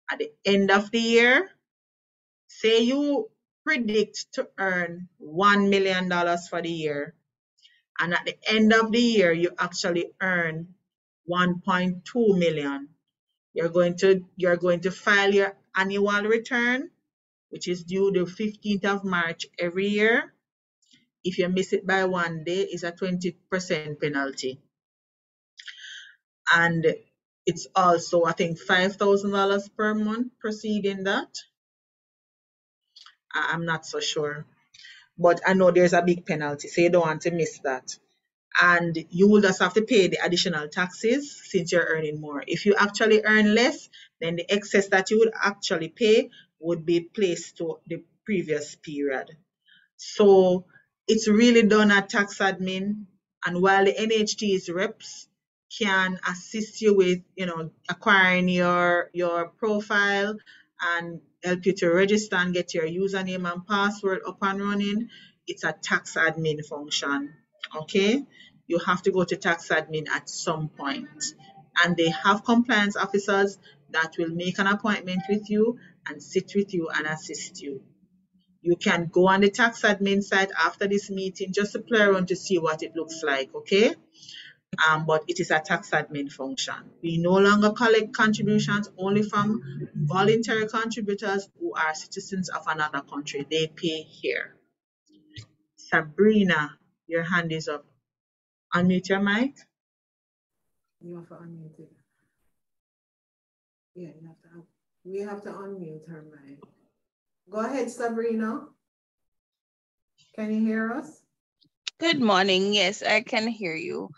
At the end of the year, say you predict to earn $1 million for the year, and at the end of the year, you actually earn 1.2 million. You're going to file your annual return, which is due the 15th of March every year. If you miss it by one day, it's a 20% penalty. And it's also, I think, $5,000 per month preceding that. I'm not so sure, but I know there's a big penalty, so you don't want to miss that. And you will just have to pay the additional taxes since you're earning more. If you actually earn less, then the excess that you would actually pay would be placed to the previous period. So it's really done at tax admin. And while the NHT's reps can assist you with, acquiring your profile and help you to register and get your username and password up and running, it's a tax admin function. Okay, you have to go to tax admin at some point, and they have compliance officers that will make an appointment with you and sit with you and assist you. You can go on the tax admin site after this meeting just to play around to see what it looks like, okay? But it is a tax admin function. We no longer collect contributions only from voluntary contributors who are citizens of another country. They pay here. Sabrina, your hand is up. Unmute your mic. You have to unmute it. Yeah, we have to unmute her mic. Go ahead, Sabrina. Can you hear us? Good morning. Yes, I can hear you.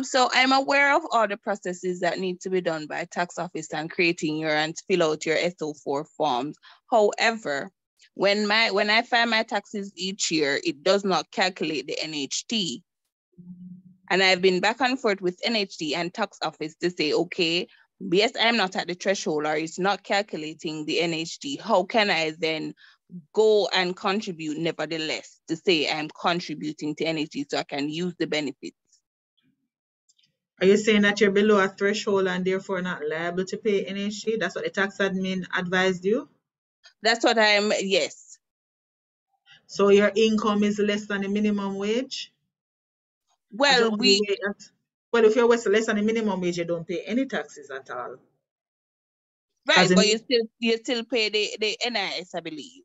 So I'm aware of all the processes that need to be done by tax office and creating your and fill out your SO4 forms. However, when I file my taxes each year, it does not calculate the NHT. And I've been back and forth with NHT and tax office to say, okay, yes, I'm not at the threshold or it's not calculating the NHT. How can I then go and contribute nevertheless to say I'm contributing to NHT so I can use the benefits? Are you saying that you're below a threshold and therefore not liable to pay NHT? That's what the tax admin advised you? That's what yes. So your income is less than the minimum wage? Well, if you're less than the minimum wage, you don't pay any taxes at all. Right, but you still pay the NIS, I believe.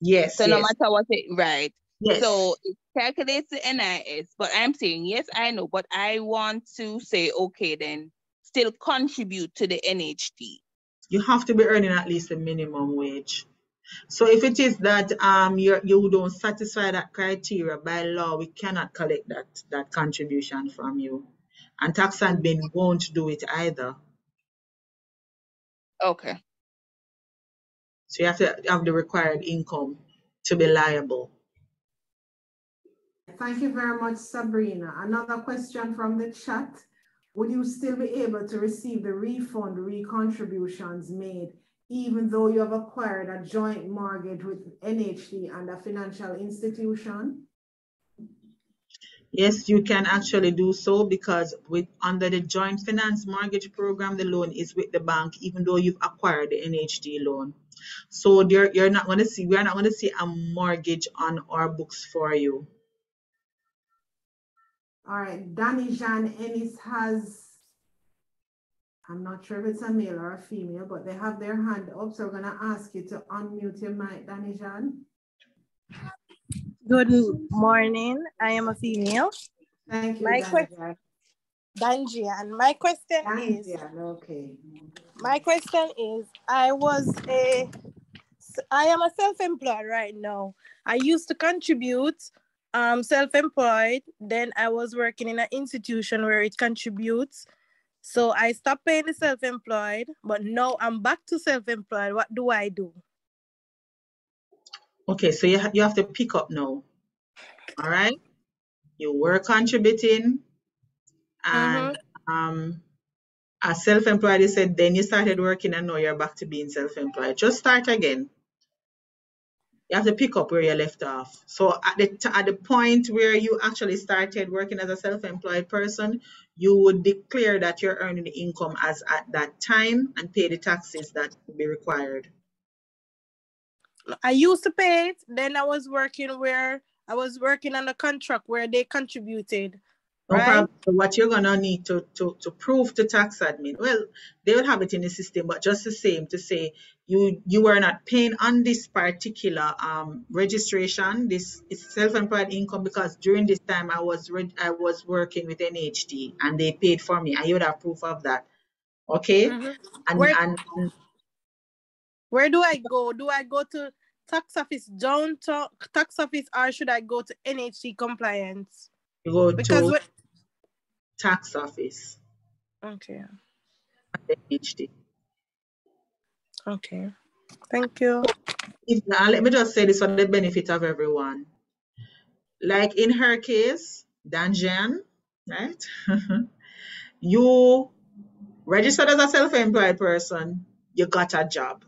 Yes. So yes. no matter what right. Yes. So it calculates the NIS, but I'm saying, yes, I know, but I want to say, okay, then still contribute to the NHT. You have to be earning at least the minimum wage. So if it is that you don't satisfy that criteria, by law, we cannot collect that contribution from you. And tax admin won't do it either. Okay. So you have to have the required income to be liable. Thank you very much, Sabrina. Another question from the chat. would you still be able to receive the refund recontributions made even though you have acquired a joint mortgage with NHT and a financial institution? Yes, you can actually do so because under the joint finance mortgage program, the loan is with the bank, even though you've acquired the NHT loan. So you're not going to see, we are not going to see a mortgage on our books for you. All right, Danny Jean Ennis has, I'm not sure if it's a male or a female, but they have their hand up. So we're going to ask you to unmute your mic, Danny Jean. Good morning. I am a female. Thank you, Danjian. My question is, okay. My question is, I am a self-employed right now. I used to contribute self-employed. Then I was working in an institution where it contributes. So I stopped paying the self-employed, but now I'm back to self-employed. What do I do? Okay, so you have to pick up now. All right? You were contributing and as self-employed, you said, then you started working and now you're back to being self-employed. Just start again. You have to pick up where you left off. So at the point where you actually started working as a self-employed person, you would declare that you're earning the income as at that time and pay the taxes that would be required. I used to pay it. Then I was working on a contract where they contributed. No right? problem. So what you're gonna need to prove to tax admin, well, they will have it in the system, but just the same to say you were not paying on this particular registration. This is self-employed income because during this time I was working with NHT and they paid for me, and you would have proof of that. Okay. Where do I go? Do I go to tax office tax office, or should I go to NHT compliance? You go to tax office. Okay. NHT. Okay. Thank you. Let me just say this for the benefit of everyone. Like in her case, Danjan, right? You registered as a self-employed person, you got a job.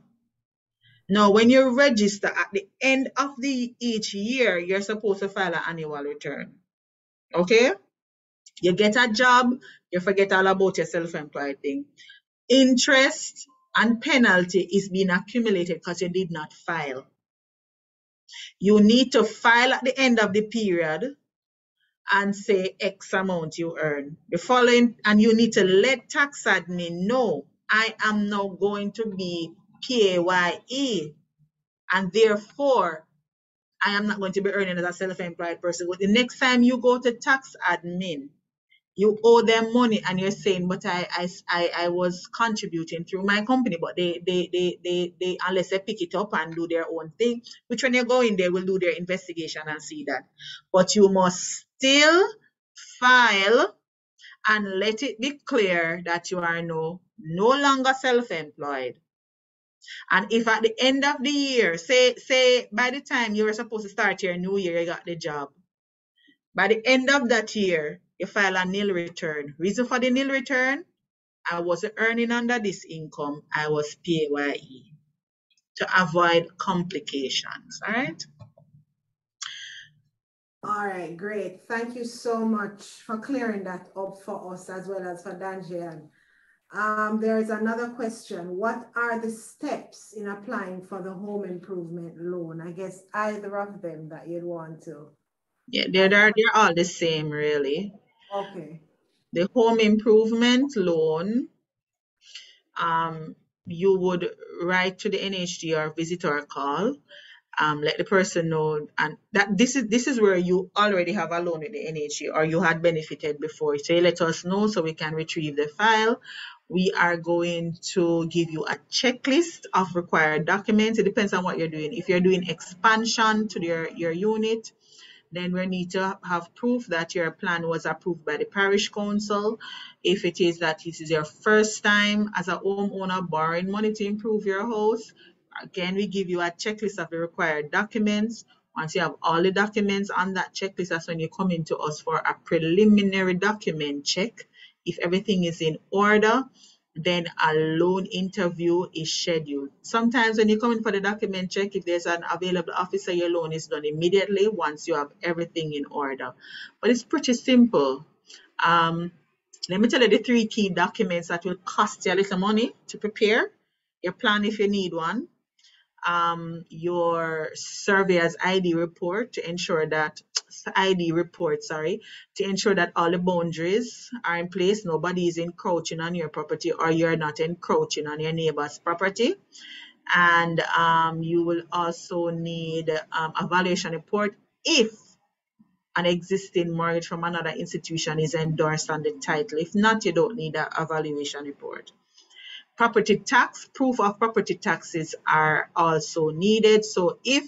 Now, when you register at the end of each year, you're supposed to file an annual return. Okay? You get a job, you forget all about your self-employed thing. Interest and penalty is being accumulated because you did not file. You need to file at the end of the period and say X amount you earn. The following, and you need to let tax admin know, I am now going to be PAYE, and therefore I am not going to be earning as a self-employed person. But the next time you go to tax admin, you owe them money and you're saying, but I was contributing through my company, but they unless they pick it up and do their own thing, which when you go in, they will do their investigation and see that. But you must still file and let it be clear that you are no longer self-employed. And if at the end of the year, say by the time you were supposed to start your new year, you got the job. By the end of that year, you file a nil return. Reason for the nil return? I wasn't earning under this income. I was PAYE to avoid complications. All right? All right, great. Thank you so much for clearing that up for us as well as for Danjian. There is another question. What are the steps in applying for the home improvement loan? I guess either of them that you'd want to. Yeah, they're all the same, really. Okay. The home improvement loan, you would write to the NHT or visit or call. Let the person know, and that this is where you already have a loan with the NHT or you had benefited before. So you let us know so we can retrieve the file. We are going to give you a checklist of required documents. It depends on what you're doing. If you're doing expansion to your unit, then we need to have proof that your plan was approved by the parish council. If it is that this is your first time as a homeowner borrowing money to improve your house, again, we give you a checklist of the required documents. Once you have all the documents on that checklist, that's when you come into us for a preliminary document check. If everything is in order, then a loan interview is scheduled. Sometimes when you come in for the document check, if there's an available officer, your loan is done immediately once you have everything in order. But it's pretty simple. Let me tell you the 3 key documents that will cost you a little money to prepare. Your plan if you need one. Your surveyor's ID report to ensure that to ensure that all the boundaries are in place, nobody is encroaching on your property or you're not encroaching on your neighbor's property. And you will also need a valuation report if an existing mortgage from another institution is endorsed on the title. If not, you don't need a valuation report. Property tax, proof of property taxes are also needed. So if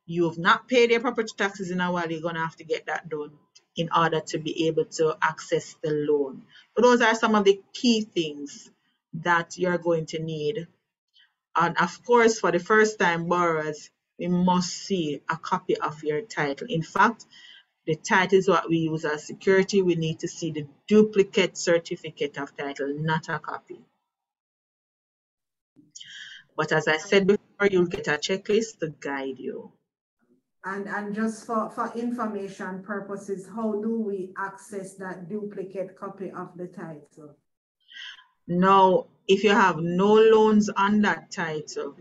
you've not paid your property taxes in a while, you're going to have to get that done in order to be able to access the loan. So those are some of the key things that you're going to need. And of course, for the first time borrowers, we must see a copy of your title. In fact, the title is what we use as security. We need to see the duplicate certificate of title, not a copy. But as I said before, you'll get a checklist to guide you. And just for information purposes, how do we access that duplicate copy of the title? Now, if you have no loans on that title,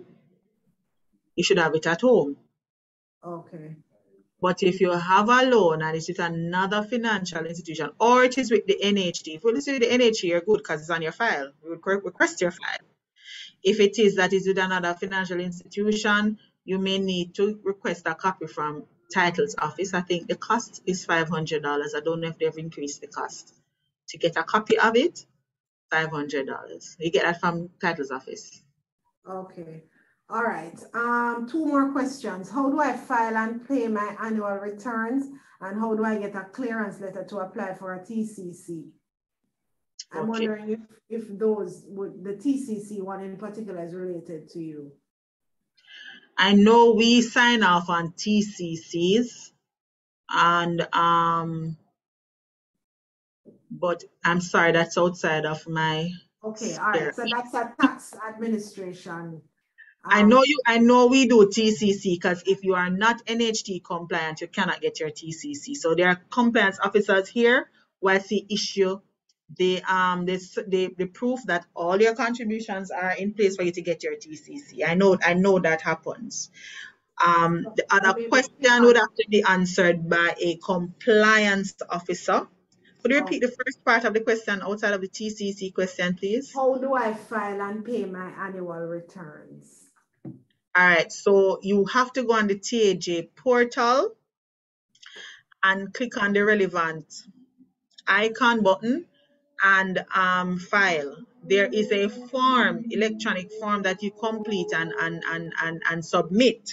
you should have it at home. Okay. But if you have a loan and it's with another financial institution, or it is with the NHT, if it's with the NHT, you're good because it's on your file. We would request your file. If it is that is with another financial institution, you may need to request a copy from Titles Office. I think the cost is $500. I don't know if they've increased the cost. To get a copy of it, $500. You get that from Titles Office. Okay. All right. 2 more questions. How do I file and pay my annual returns? And how do I get a clearance letter to apply for a TCC? I'm wondering if those the TCC one in particular is related to you. I know we sign off on TCCs, and but I'm sorry, that's outside of my. Okay, all right. So that's a tax administration. I know we do TCC because if you are not NHT compliant, you cannot get your TCC. So there are compliance officers here who I see issue the proof that all your contributions are in place for you to get your TCC. I know that happens. The other question would have to be answered by a compliance officer. Could you repeat the first part of the question outside of the TCC question, please? How do I file and pay my annual returns? All right, so you have to go on the TAJ portal and click on the relevant icon button and file. There is a form, electronic form that you complete and submit.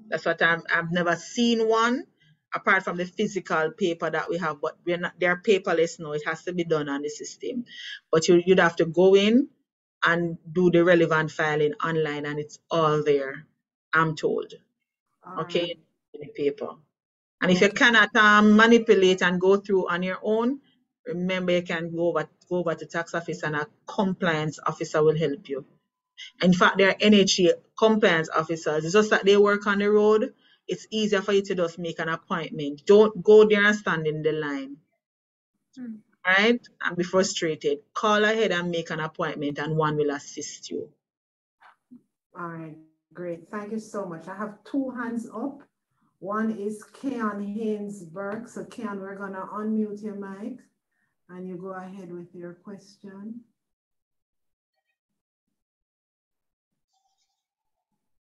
That's what I've never seen one apart from the physical paper that we have, but they're paperless now. It has to be done on the system. But you'd have to go in and do the relevant filing online, and it's all there, I'm told. Okay, in the paper. And if you cannot manipulate and go through on your own, remember you can go over to tax office and a compliance officer will help you. In fact, there are NHT compliance officers. It's just that they work on the road. It's easier for you to just make an appointment. Don't go there and stand in the line. All right? And be frustrated. Call ahead and make an appointment and one will assist you. All right, great. Thank you so much. I have 2 hands up. One is Keon Hainsberg. So Keon, we're gonna unmute your mic and you go ahead with your question.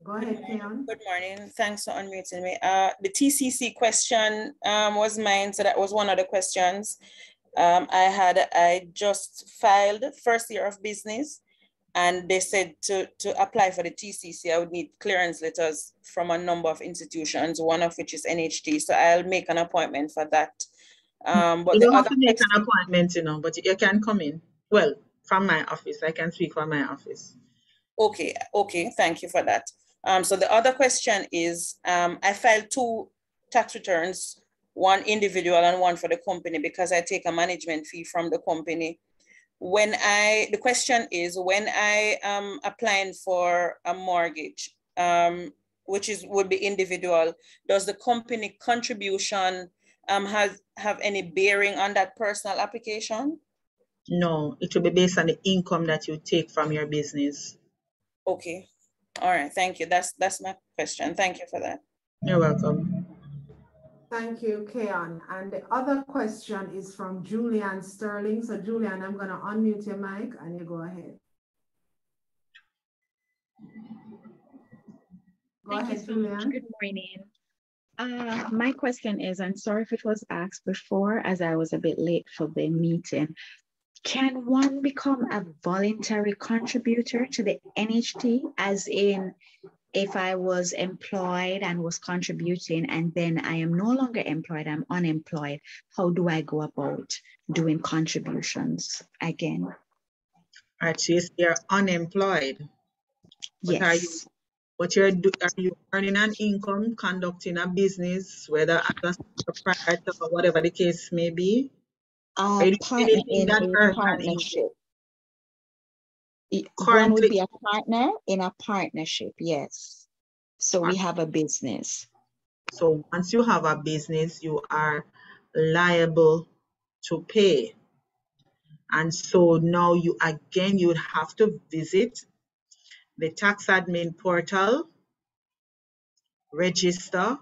Go ahead, Keon. Good morning. Thanks for unmuting me. The TCC question was mine, so that was one of the questions. I just filed first year of business, and they said to apply for the TCC, I would need clearance letters from a number of institutions, one of which is NHT. So I'll make an appointment for that. But you don't have to make an appointment, but you can come in. Well, from my office, I can speak from my office. Okay, thank you for that. So the other question is, I filed 2 tax returns one individual and one for the company because I take a management fee from the company. The question is, when I am applying for a mortgage, which would be individual, does the company contribution have any bearing on that personal application? No, it will be based on the income that you take from your business. Okay. All right. Thank you. That's my question. Thank you for that. You're welcome. Thank you, Keon. And the other question is from Julian Sterling. So Julian, I'm going to unmute your mic and you go ahead. Go ahead, Julian. Good morning. My question is, I'm sorry if it was asked before as I was a bit late for the meeting. Can one become a voluntary contributor to the NHT, as in if I was employed and was contributing and then I am no longer employed, I'm unemployed, how do I go about doing contributions again? Actually, you're unemployed. Yes. Are you earning an income, conducting a business, whether as a proprietor or whatever the case may be? Partner in a partnership. One would be a partner in a partnership, yes. So we have a business. So once you have a business, you are liable to pay. And so now you would have to visit the tax admin portal, register,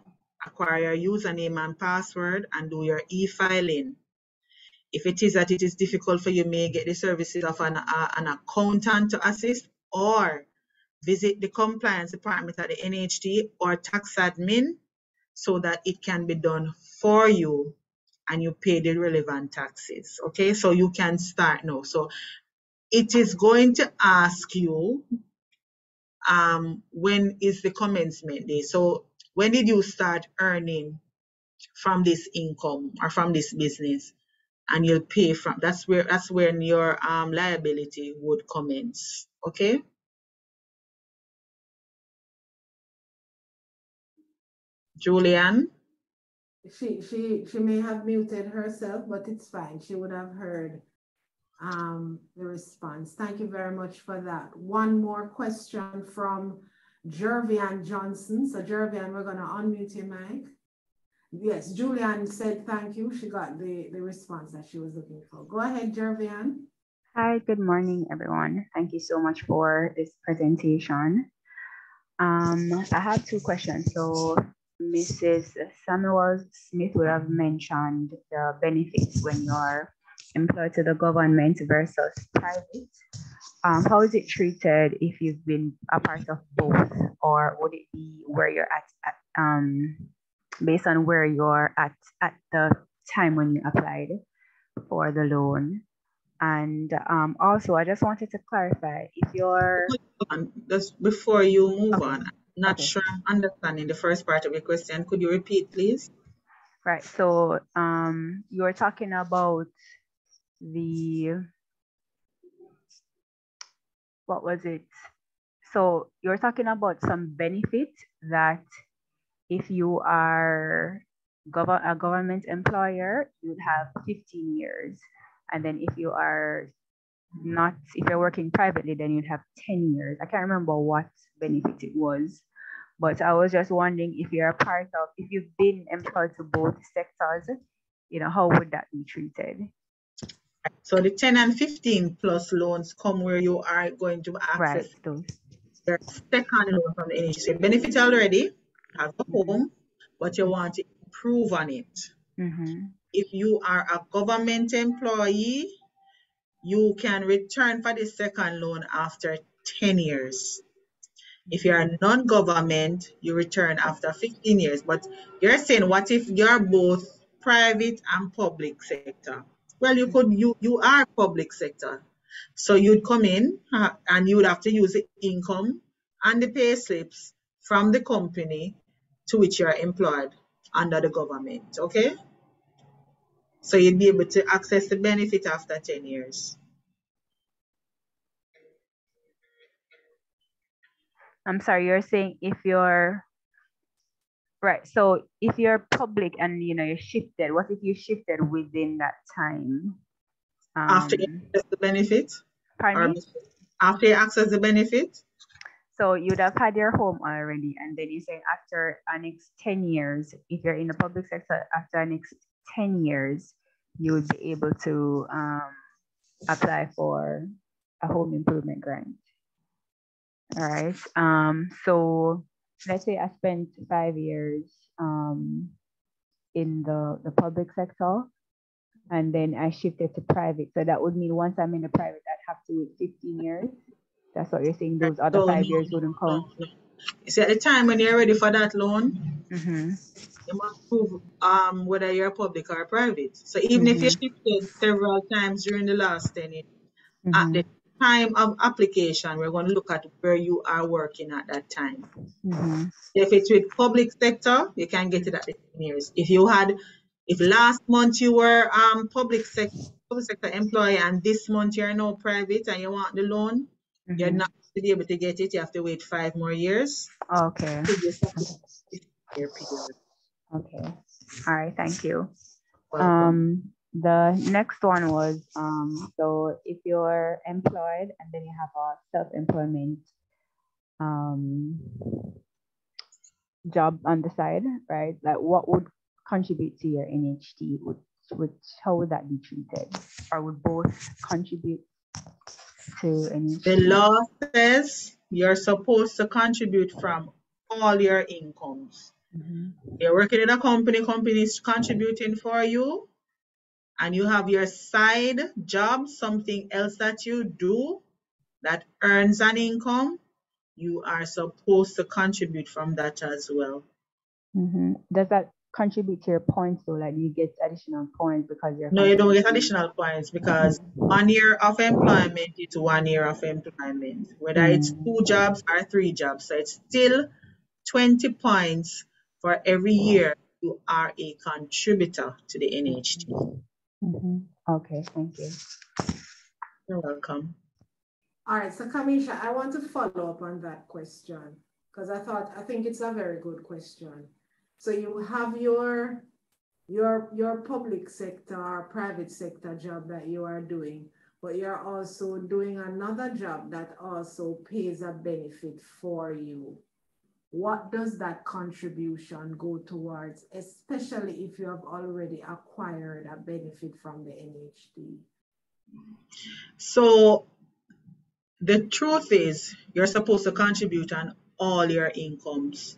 acquire your username and password, and do your e-filing. If it is that it is difficult for you, may get the services of an accountant to assist, or visit the compliance department at the NHT or tax admin so that it can be done for you and you pay the relevant taxes. Okay, so you can start now. So it is going to ask you when is the commencement day. So when did you start earning from this income or from this business? And you'll pay from, that's when your liability would commence. Okay. Julian? She may have muted herself, but it's fine. She would have heard the response. Thank you very much for that. One more question from Jervian Johnson. So Jervian, we're going to unmute your mic. Yes, Julian said thank you. She got the response that she was looking for. Go ahead, Jervian. Hi, good morning, everyone. Thank you so much for this presentation. I have two questions. So Mrs. Samuels-Smith would have mentioned the benefits when you're employed to the government versus private. How is it treated if you've been a part of both, or would it be where you're at based on where you're at the time when you applied for the loan? And also, I just wanted to clarify if you're... Just before you move on, I'm not sure I'm understanding the first part of your question. Could you repeat, please? Right. So you were talking about what was it? So you're talking about some benefit that if you are a government employer, you'd have 15 years. And then if you are not, if you're working privately, then you'd have 10 years. I can't remember what benefit it was, but I was just wondering if you're a part of, if you've been employed to both sectors, how would that be treated? So the 10 and 15 plus loans come where you are going to access your second loan from the NHT. So you benefit already, have a home, but you want to improve on it. If you are a government employee, you can return for the second loan after 10 years. If you're a non-government, you return after 15 years. But you're saying, what if you're both private and public sector? Well, you are public sector. So you'd come in and you would have to use the income and the pay slips from the company to which you're employed under the government, okay? So you'd be able to access the benefit after 10 years. I'm sorry, you're saying if you're Right. So if you're public and you shifted, what if you shifted within that time? After you access the benefit? Pardon Or me? after you access the benefit? So you'd have had your home already, and then you say after the next 10 years, if you're in the public sector, after the next 10 years, you would be able to apply for a home improvement grant. All right. So let's say I spent 5 years in the public sector, and then I shifted to private. So that would mean once I'm in the private, I'd have to wait 15 years. That's what you're saying. Those other So 5 years wouldn't count. no. You see, at the time when you're ready for that loan, Mm-hmm. you must prove whether you're public or private. So even if you shifted several times during the last 10 years, at the time of application, we're going to look at where you are working at that time. If it's with public sector, you can get it at the 10 years. If last month you were public sector employee and this month you're now private and you want the loan, you're not going to be able to get it. You have to wait 5 more years. Okay. Year period. Okay. All right. Thank you. Welcome. The next one was so if you're employed and then you have a self-employment job on the side, right? Like what would contribute to your NHT? How would that be treated? Or would both contribute to NHT? The law says you're supposed to contribute from all your incomes. You're working in a company is contributing for you, and you have your side job, something else that you do that earns an income, you are supposed to contribute from that as well. Does that contribute to your points though? Like you get additional points because you're... No, you don't get additional points because 1 year of employment is 1 year of employment, whether it's 2 jobs or 3 jobs. So it's still 20 points for every year you are a contributor to the NHT. Okay, thank you. You're welcome. All right, so Kamisha, I want to follow up on that question because I think it's a very good question. So you have your public sector or private sector job that you are doing, but you're also doing another job that also pays a benefit for you. What does that contribution go towards, especially if you have already acquired a benefit from the NHT? So the truth is you're supposed to contribute on all your incomes,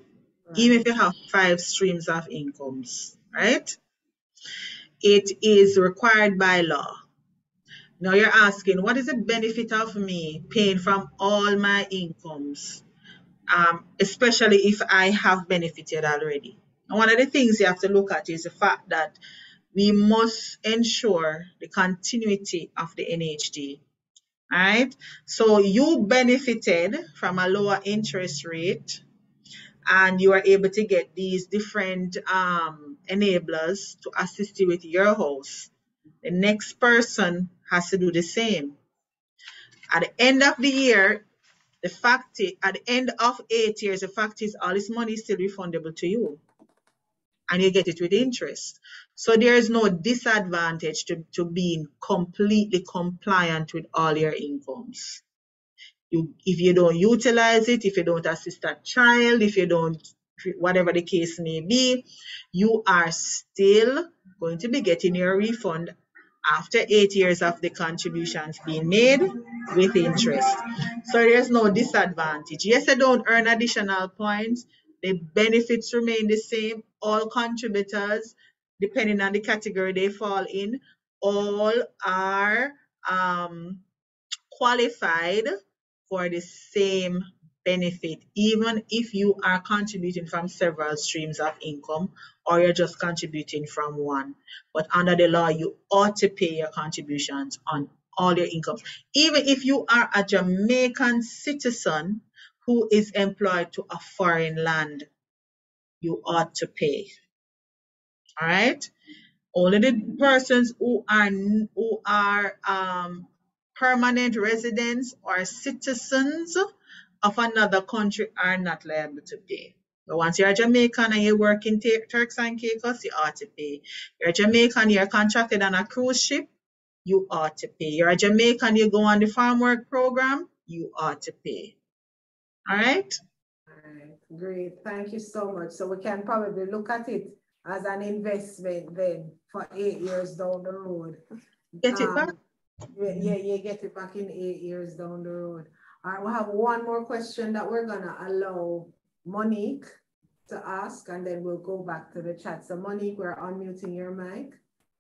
even if you have 5 streams of incomes, right? It is required by law. Now you're asking, what is the benefit of me paying from all my incomes, especially if I have benefited already? And one of the things you have to look at is the fact that we must ensure the continuity of the NHT. All right. So you benefited from a lower interest rate and you are able to get these different enablers to assist you with your house. The next person has to do the same. At the end of the year, at the end of 8 years, the fact is all this money is still refundable to you and you get it with interest. So there is no disadvantage to being completely compliant with all your incomes. If you don't utilize it, if you don't assist a child, if you don't, whatever the case may be, you are still going to be getting your refund after 8 years of the contributions being made with interest. So there's no disadvantage. Yes, they don't earn additional points. The benefits remain the same. All contributors, depending on the category they fall in, all are qualified for the same benefit, even if you are contributing from several streams of income or you're just contributing from one. But under the law, you ought to pay your contributions on all your incomes. Even if you are a Jamaican citizen who is employed to a foreign land, you ought to pay. All right? Only the persons who are permanent residents or citizens of another country are not liable to pay. But once you're a Jamaican and you work in Turks and Caicos, you ought to pay. You're a Jamaican, you're contracted on a cruise ship, you ought to pay. You're a Jamaican, you go on the farm work program, you ought to pay. All right? All right, great. Thank you so much. So we can probably look at it as an investment then for 8 years down the road. Get it back? Yeah, you get it back in 8 years down the road. All right, we'll have one more question that we're gonna allow Monique to ask, and then we'll go back to the chat. So Monique, we're unmuting your mic,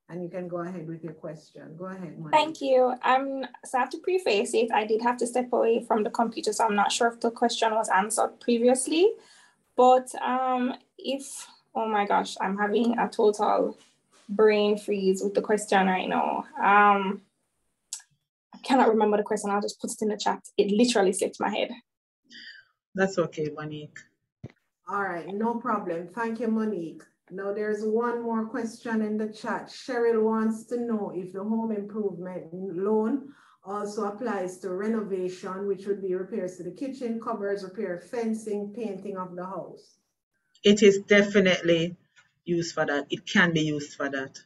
and you can go ahead with your question. Go ahead, Monique. Thank you. So I have to preface it. I did have to step away from the computer, so I'm not sure if the question was answered previously. But if, oh my gosh, I'm having a total brain freeze with the question right now. I cannot remember the question. I'll just put it in the chat. It literally slipped my head. That's okay, Monique. All right, no problem. Thank you, Monique. Now there's one more question in the chat. Cheryl wants to know if the home improvement loan also applies to renovation, which would be repairs to the kitchen, cupboards, repair fencing, painting of the house. It is definitely used for that. It can be used for that.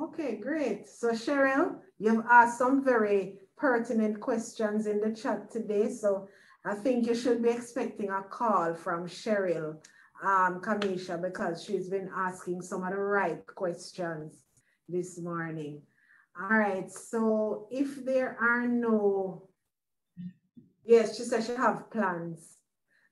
Okay, great. So Cheryl, you've asked some very pertinent questions in the chat today. So I think you should be expecting a call from Cheryl, Kamisha, because she's been asking some of the right questions this morning. All right, so if there are no, yes, she said she have plans.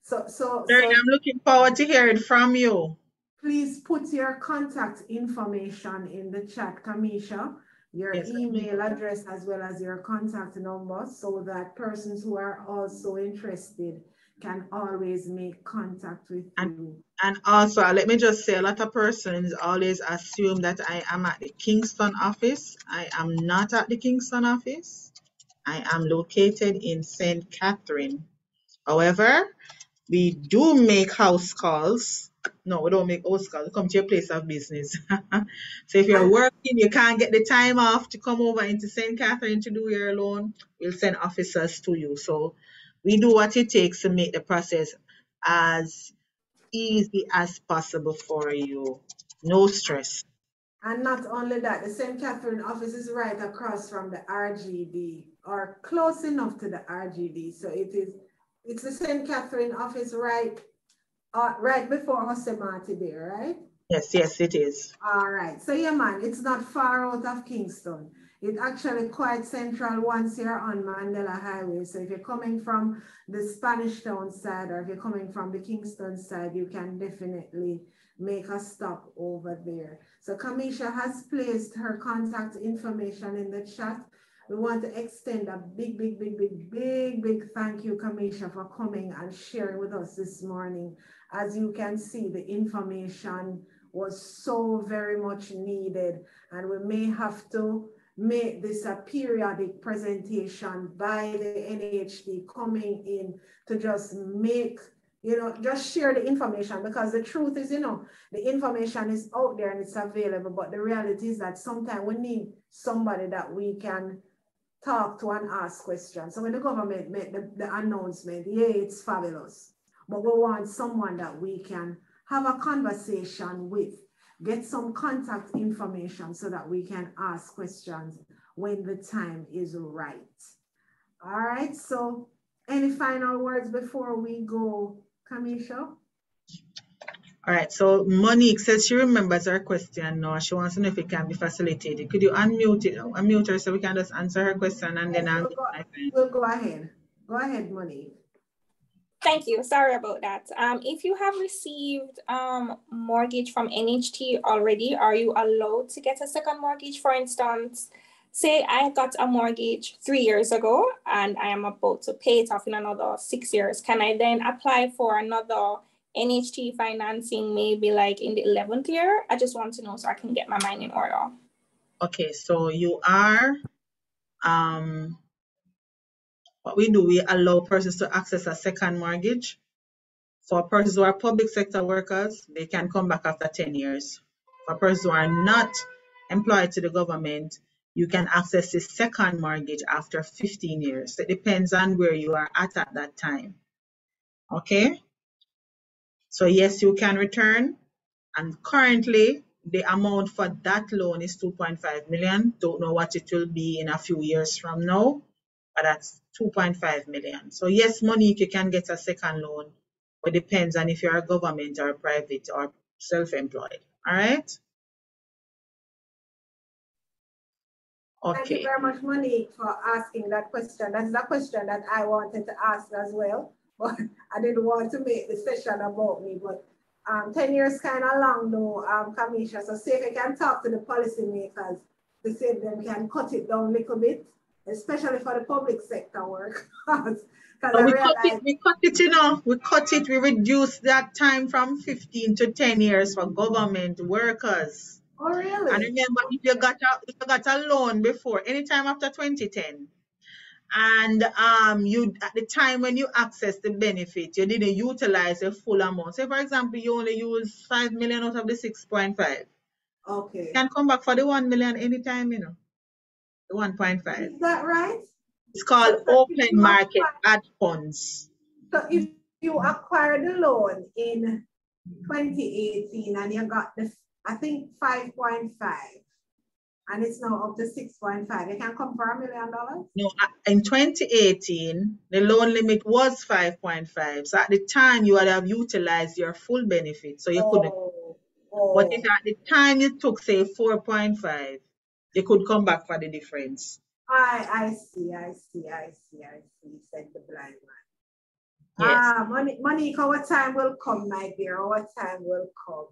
So I'm looking forward to hearing from you. Please put your contact information in the chat, Kamisha, your email address as well as your contact number, so that persons who are also interested can always make contact with you. And also, let me just say, a lot of persons always assume that I am at the Kingston office. I am not at the Kingston office. I am located in St. Catherine. However, we do make house calls. No, we don't make house calls. We come to your place of business. So if you're working, you can't get the time off to come over into St. Catherine to do your loan, we'll send officers to you. So we do what it takes to make the process as easy as possible for you. No stress. And not only that, the St. Catherine office is right across from the RGD, or close enough to the RGD. So it's the St. Catherine office right before Hosemati there, right? Yes, it is. All right. So yeah, man, it's not far out of Kingston. It's actually quite central once you're on Mandela Highway. So if you're coming from the Spanish Town side, or if you're coming from the Kingston side, you can definitely make a stop over there. So Kamisha has placed her contact information in the chat. We want to extend a big thank you, Kamisha, for coming and sharing with us this morning. As you can see, the information was so very much needed, and we may have to make this a periodic presentation by the NHT coming in to just make, just share the information, because the truth is, the information is out there and it's available, but the reality is that sometimes we need somebody that we can talk to and ask questions. So when the government made the announcement, yeah, it's fabulous, but we want someone that we can have a conversation with, get some contact information so that we can ask questions when the time is right. All right, so any final words before we go, Kamisha? All right, so Monique says she remembers her question now. She wants to know if it can be facilitated. Could you unmute her so we can just answer her question, and then we'll go ahead. Go ahead, Monique. Thank you. Sorry about that. If you have received mortgage from NHT already, are you allowed to get a second mortgage? For instance, say I got a mortgage 3 years ago and I am about to pay it off in another 6 years. Can I then apply for another NHT financing, maybe like in the 11th year? I just want to know so I can get my mind in order. Okay, so you are, what we do, we allow persons to access a second mortgage. For persons who are public sector workers, they can come back after 10 years. For persons who are not employed to the government, you can access the second mortgage after 15 years. So it depends on where you are at that time. Okay? So yes, you can return. And currently, the amount for that loan is 2.5 million. Don't know what it will be in a few years from now, but that's 2.5 million. So yes, Monique, you can get a second loan, but it depends on if you're a government or private or self-employed. All right? Okay. Thank you very much, Monique, for asking that question. That's the question that I wanted to ask as well, but I didn't want to make the session about me, but 10 years kind of long though, Kamisha. So see if I can talk to the policymakers to see if they can cut it down a little bit, especially for the public sector work. We cut it, you know. We cut it. We reduced that time from 15 to 10 years for government workers. Oh, really? And remember, if you got a loan before, anytime after 2010, and you at the time when you access the benefit, you didn't utilize a full amount. Say, for example, you only use 5 million out of the 6.5. Okay. You can come back for the 1 million anytime, you know. The 1.5. Is that right? It's called open market ad funds. So if you acquired the loan in 2018 and you got the, I think 5.5, and it's now up to 6.5, you can come for $1 million? No, in 2018, the loan limit was 5.5. So at the time, you would have utilized your full benefit. So you couldn't. But if at the time you took, say, 4.5, you could come back for the difference. I see, said the blind man. Yes. Monique, our time will come, my dear. Our time will come.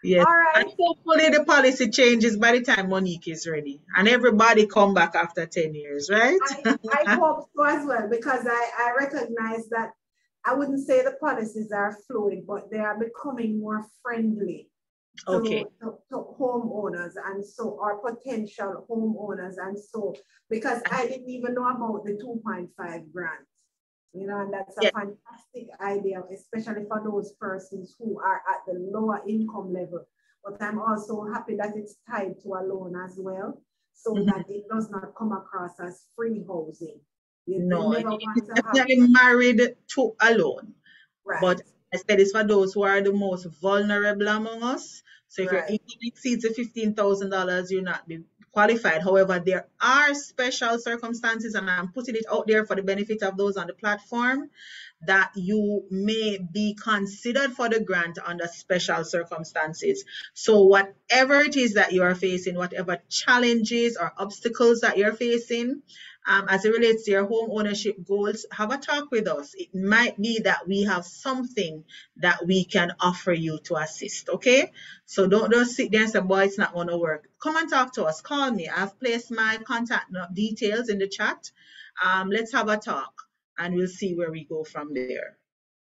Yes. All right. And hopefully the policy changes by the time Monique is ready. And everybody come back after 10 years, right? I hope so as well, because I recognize that I wouldn't say the policies are fluid, but they are becoming more friendly to homeowners and so, or potential homeowners and so, because I didn't even know about the 2.5 grant, you know, and that's a fantastic idea, especially for those persons who are at the lower income level. But I'm also happy that it's tied to a loan as well, so that it does not come across as free housing. It's definitely married to a loan. Right. But I said it's for those who are the most vulnerable among us. So if your income exceeds the $15,000, you'll not be qualified. However, there are special circumstances, and I'm putting it out there for the benefit of those on the platform, that you may be considered for the grant under special circumstances. So whatever it is that you are facing, whatever challenges or obstacles that you're facing, as it relates to your home ownership goals, have a talk with us. It might be that we have something that we can offer you to assist, okay? So don't just sit there and say, boy, it's not going to work. Come and talk to us. Call me. I've placed my contact details in the chat. Let's have a talk, and we'll see where we go from there.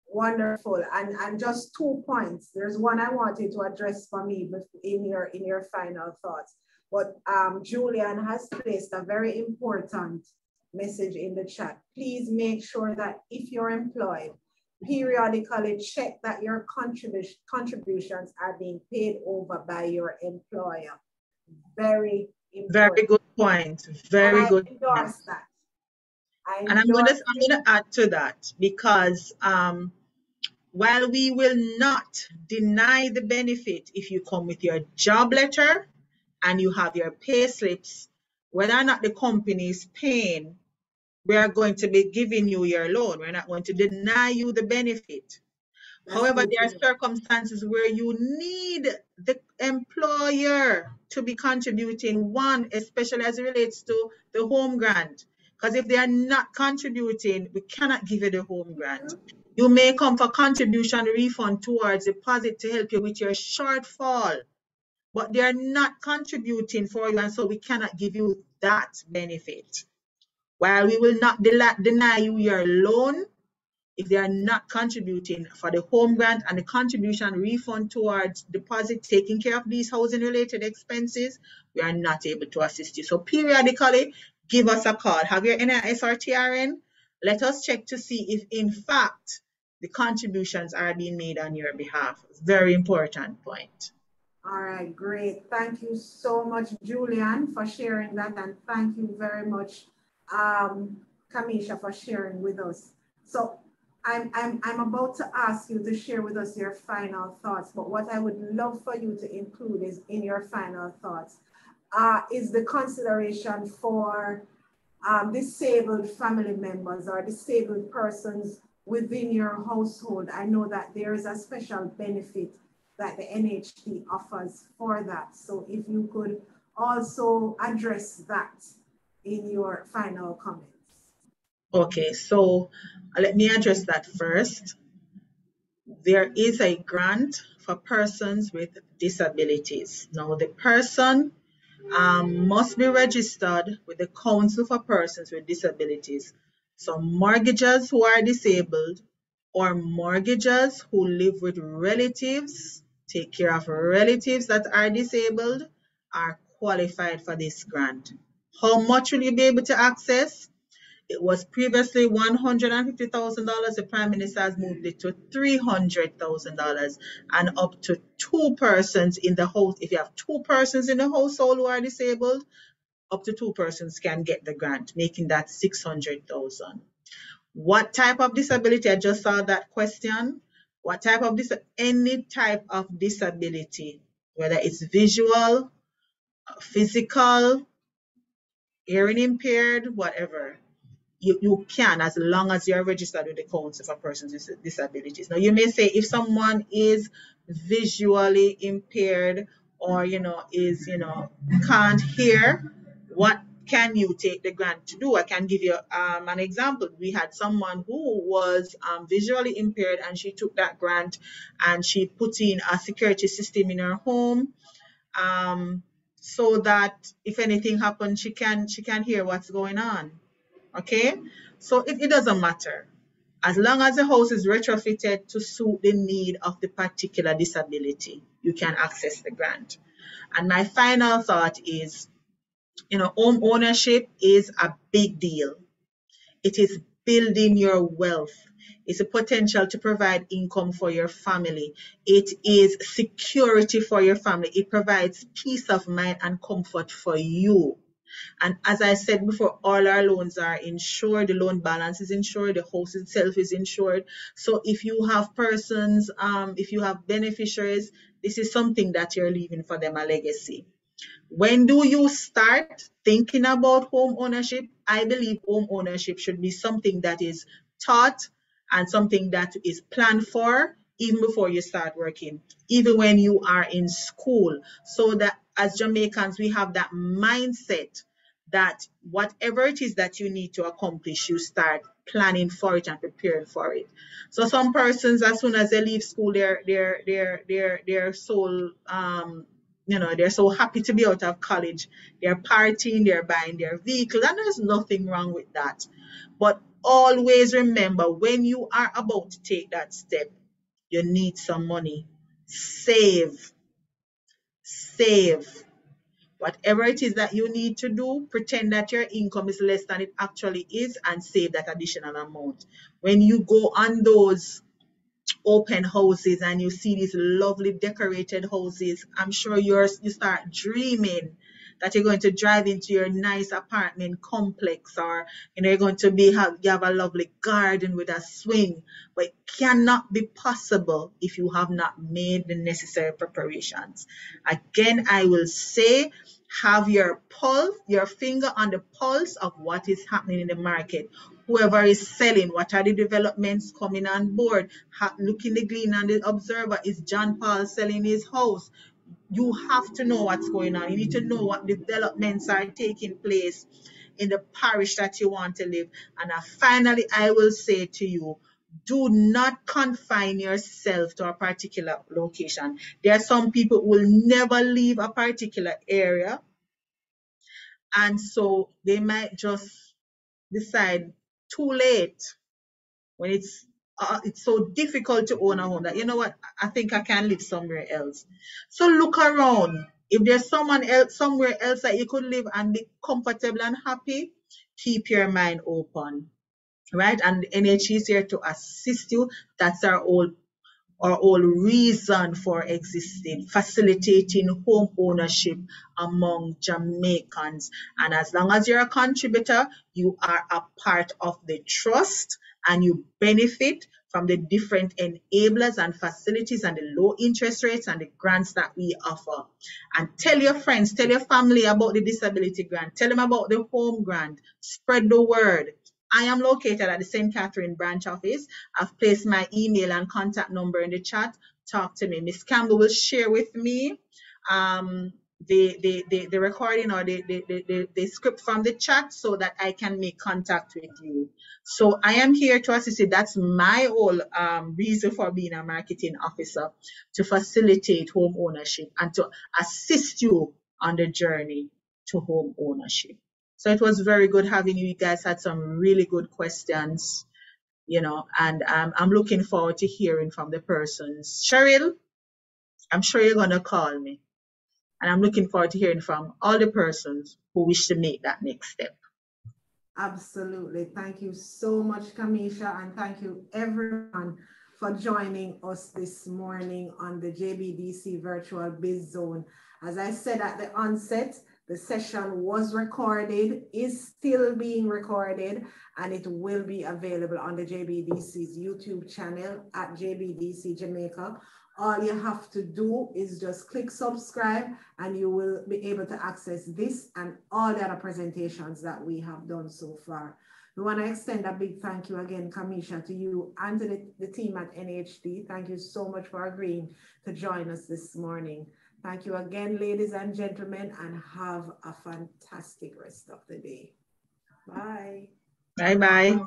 Wonderful. And just 2 points. There's one I wanted to address for me in your final thoughts. But Julian has placed a very important message in the chat. Please make sure that if you're employed, periodically check that your contributions are being paid over by your employer. Very important. Very good point. Very good. I endorse that. And I'm going to add to that, because while we will not deny the benefit if you come with your job letter and you have your pay slips, whether or not the company is paying, we are going to be giving you your loan. We're not going to deny you the benefit. However, there are circumstances where you need the employer to be contributing, one, especially as it relates to the home grant. Because if they are not contributing, we cannot give you the home grant. You may come for contribution refund towards deposit to help you with your shortfall, but they are not contributing for you, and so we cannot give you that benefit. While we will not deny you your loan, if they are not contributing for the home grant and the contribution refund towards deposit, taking care of these housing related expenses, we are not able to assist you. So periodically, give us a call. Have your NIS or TRN? Let us check to see if in fact the contributions are being made on your behalf. Very important point. All right, great. Thank you so much, Julian, for sharing that. And thank you very much, Kamisha, for sharing with us. So I'm about to ask you to share with us your final thoughts, but what I would love for you to include is in your final thoughts is the consideration for disabled family members or disabled persons within your household. I know that there is a special benefit that the NHT offers for that. So if you could also address that in your final comments. Okay, so let me address that first. There is a grant for persons with disabilities. Now, the person must be registered with the Council for Persons with Disabilities. So mortgagers who are disabled or mortgagers who live with relatives, take care of relatives that are disabled, are qualified for this grant. How much will you be able to access? It was previously $150,000. The Prime Minister has moved it to $300,000 and up to 2 persons in the house. If you have 2 persons in the household who are disabled, up to 2 persons can get the grant, making that $600,000. What type of disability? I just saw that question. What type of any type of disability, whether it's visual, physical, hearing impaired, whatever. You can, as long as you're registered with the Council for Persons with Disabilities. Now, you may say if someone is visually impaired or, can't hear, what can you take the grant to do? I can give you an example. We had someone who was visually impaired, and she took that grant and she put in a security system in her home so that if anything happens, she can hear what's going on. Okay, so it doesn't matter. As long as the house is retrofitted to suit the need of the particular disability, you can access the grant. And my final thought is, home ownership is a big deal. It is building your wealth. It's a potential to provide income for your family. It is security for your family. It provides peace of mind and comfort for you. And as I said before, all our loans are insured. The loan balance is insured. The house itself is insured. So if you have persons, if you have beneficiaries, this is something that you're leaving for them, a legacy. When do you start thinking about home ownership? I believe home ownership should be something that is taught and something that is planned for even before you start working, even when you are in school, so that as Jamaicans, we have that mindset that whatever it is that you need to accomplish, you start planning for it and preparing for it. So some persons, as soon as they leave school, they're so they're so happy to be out of college. They're partying, they're buying their vehicles, and there's nothing wrong with that. But always remember, when you are about to take that step, you need some money. Save. Whatever it is that you need to do, pretend that your income is less than it actually is and save that additional amount. When you go on those open houses and you see these lovely decorated houses, I'm sure you start dreaming that you're going to drive into your nice apartment complex, or you're going to you have a lovely garden with a swing. But it cannot be possible if you have not made the necessary preparations. Again, I will say, have your finger on the pulse of what is happening in the market. Whoever is selling, what are the developments coming on board? Look in the Gleaner and the Observer. Is John Paul selling his house? You have to know what's going on. You need to know what developments are taking place in the parish that you want to live. And finally, I will say to you, do not confine yourself to a particular location. There are some people who will never leave a particular area, and so they might just decide too late, when it's so difficult to own a home, that, you know what, I think I can live somewhere else. So look around. If there's someone else somewhere else that you could live and be comfortable and happy, keep your mind open, right? And NHT is here to assist you. That's our whole reason for existing, facilitating home ownership among Jamaicans. And as long as you're a contributor, you are a part of the trust, and you benefit from the different enablers and facilities and the low interest rates and the grants that we offer. And tell your friends, tell your family about the disability grant, tell them about the home grant, spread the word. I am located at the St. Catherine branch office. I've placed my email and contact number in the chat. Talk to me. Miss Campbell will share with me the recording or the script from the chat so that I can make contact with you. So I am here to assist you. That's my whole reason for being a marketing officer, to facilitate home ownership and to assist you on the journey to home ownership. So it was very good having you. You guys had some really good questions, you know, and I'm looking forward to hearing from the persons. Cheryl, I'm sure you're going to call me. And I'm looking forward to hearing from all the persons who wish to make that next step. Absolutely. Thank you so much, Kamisha, and thank you everyone for joining us this morning on the JBDC Virtual Biz Zone. As I said at the onset, the session was recorded, is still being recorded, and it will be available on the JBDC's YouTube channel at JBDC Jamaica. All you have to do is just click subscribe and you will be able to access this and all the other presentations that we have done so far. We want to extend a big thank you again, Kamisha, to you and to the team at NHT. Thank you so much for agreeing to join us this morning. Thank you again, ladies and gentlemen, and have a fantastic rest of the day. Bye. Bye-bye.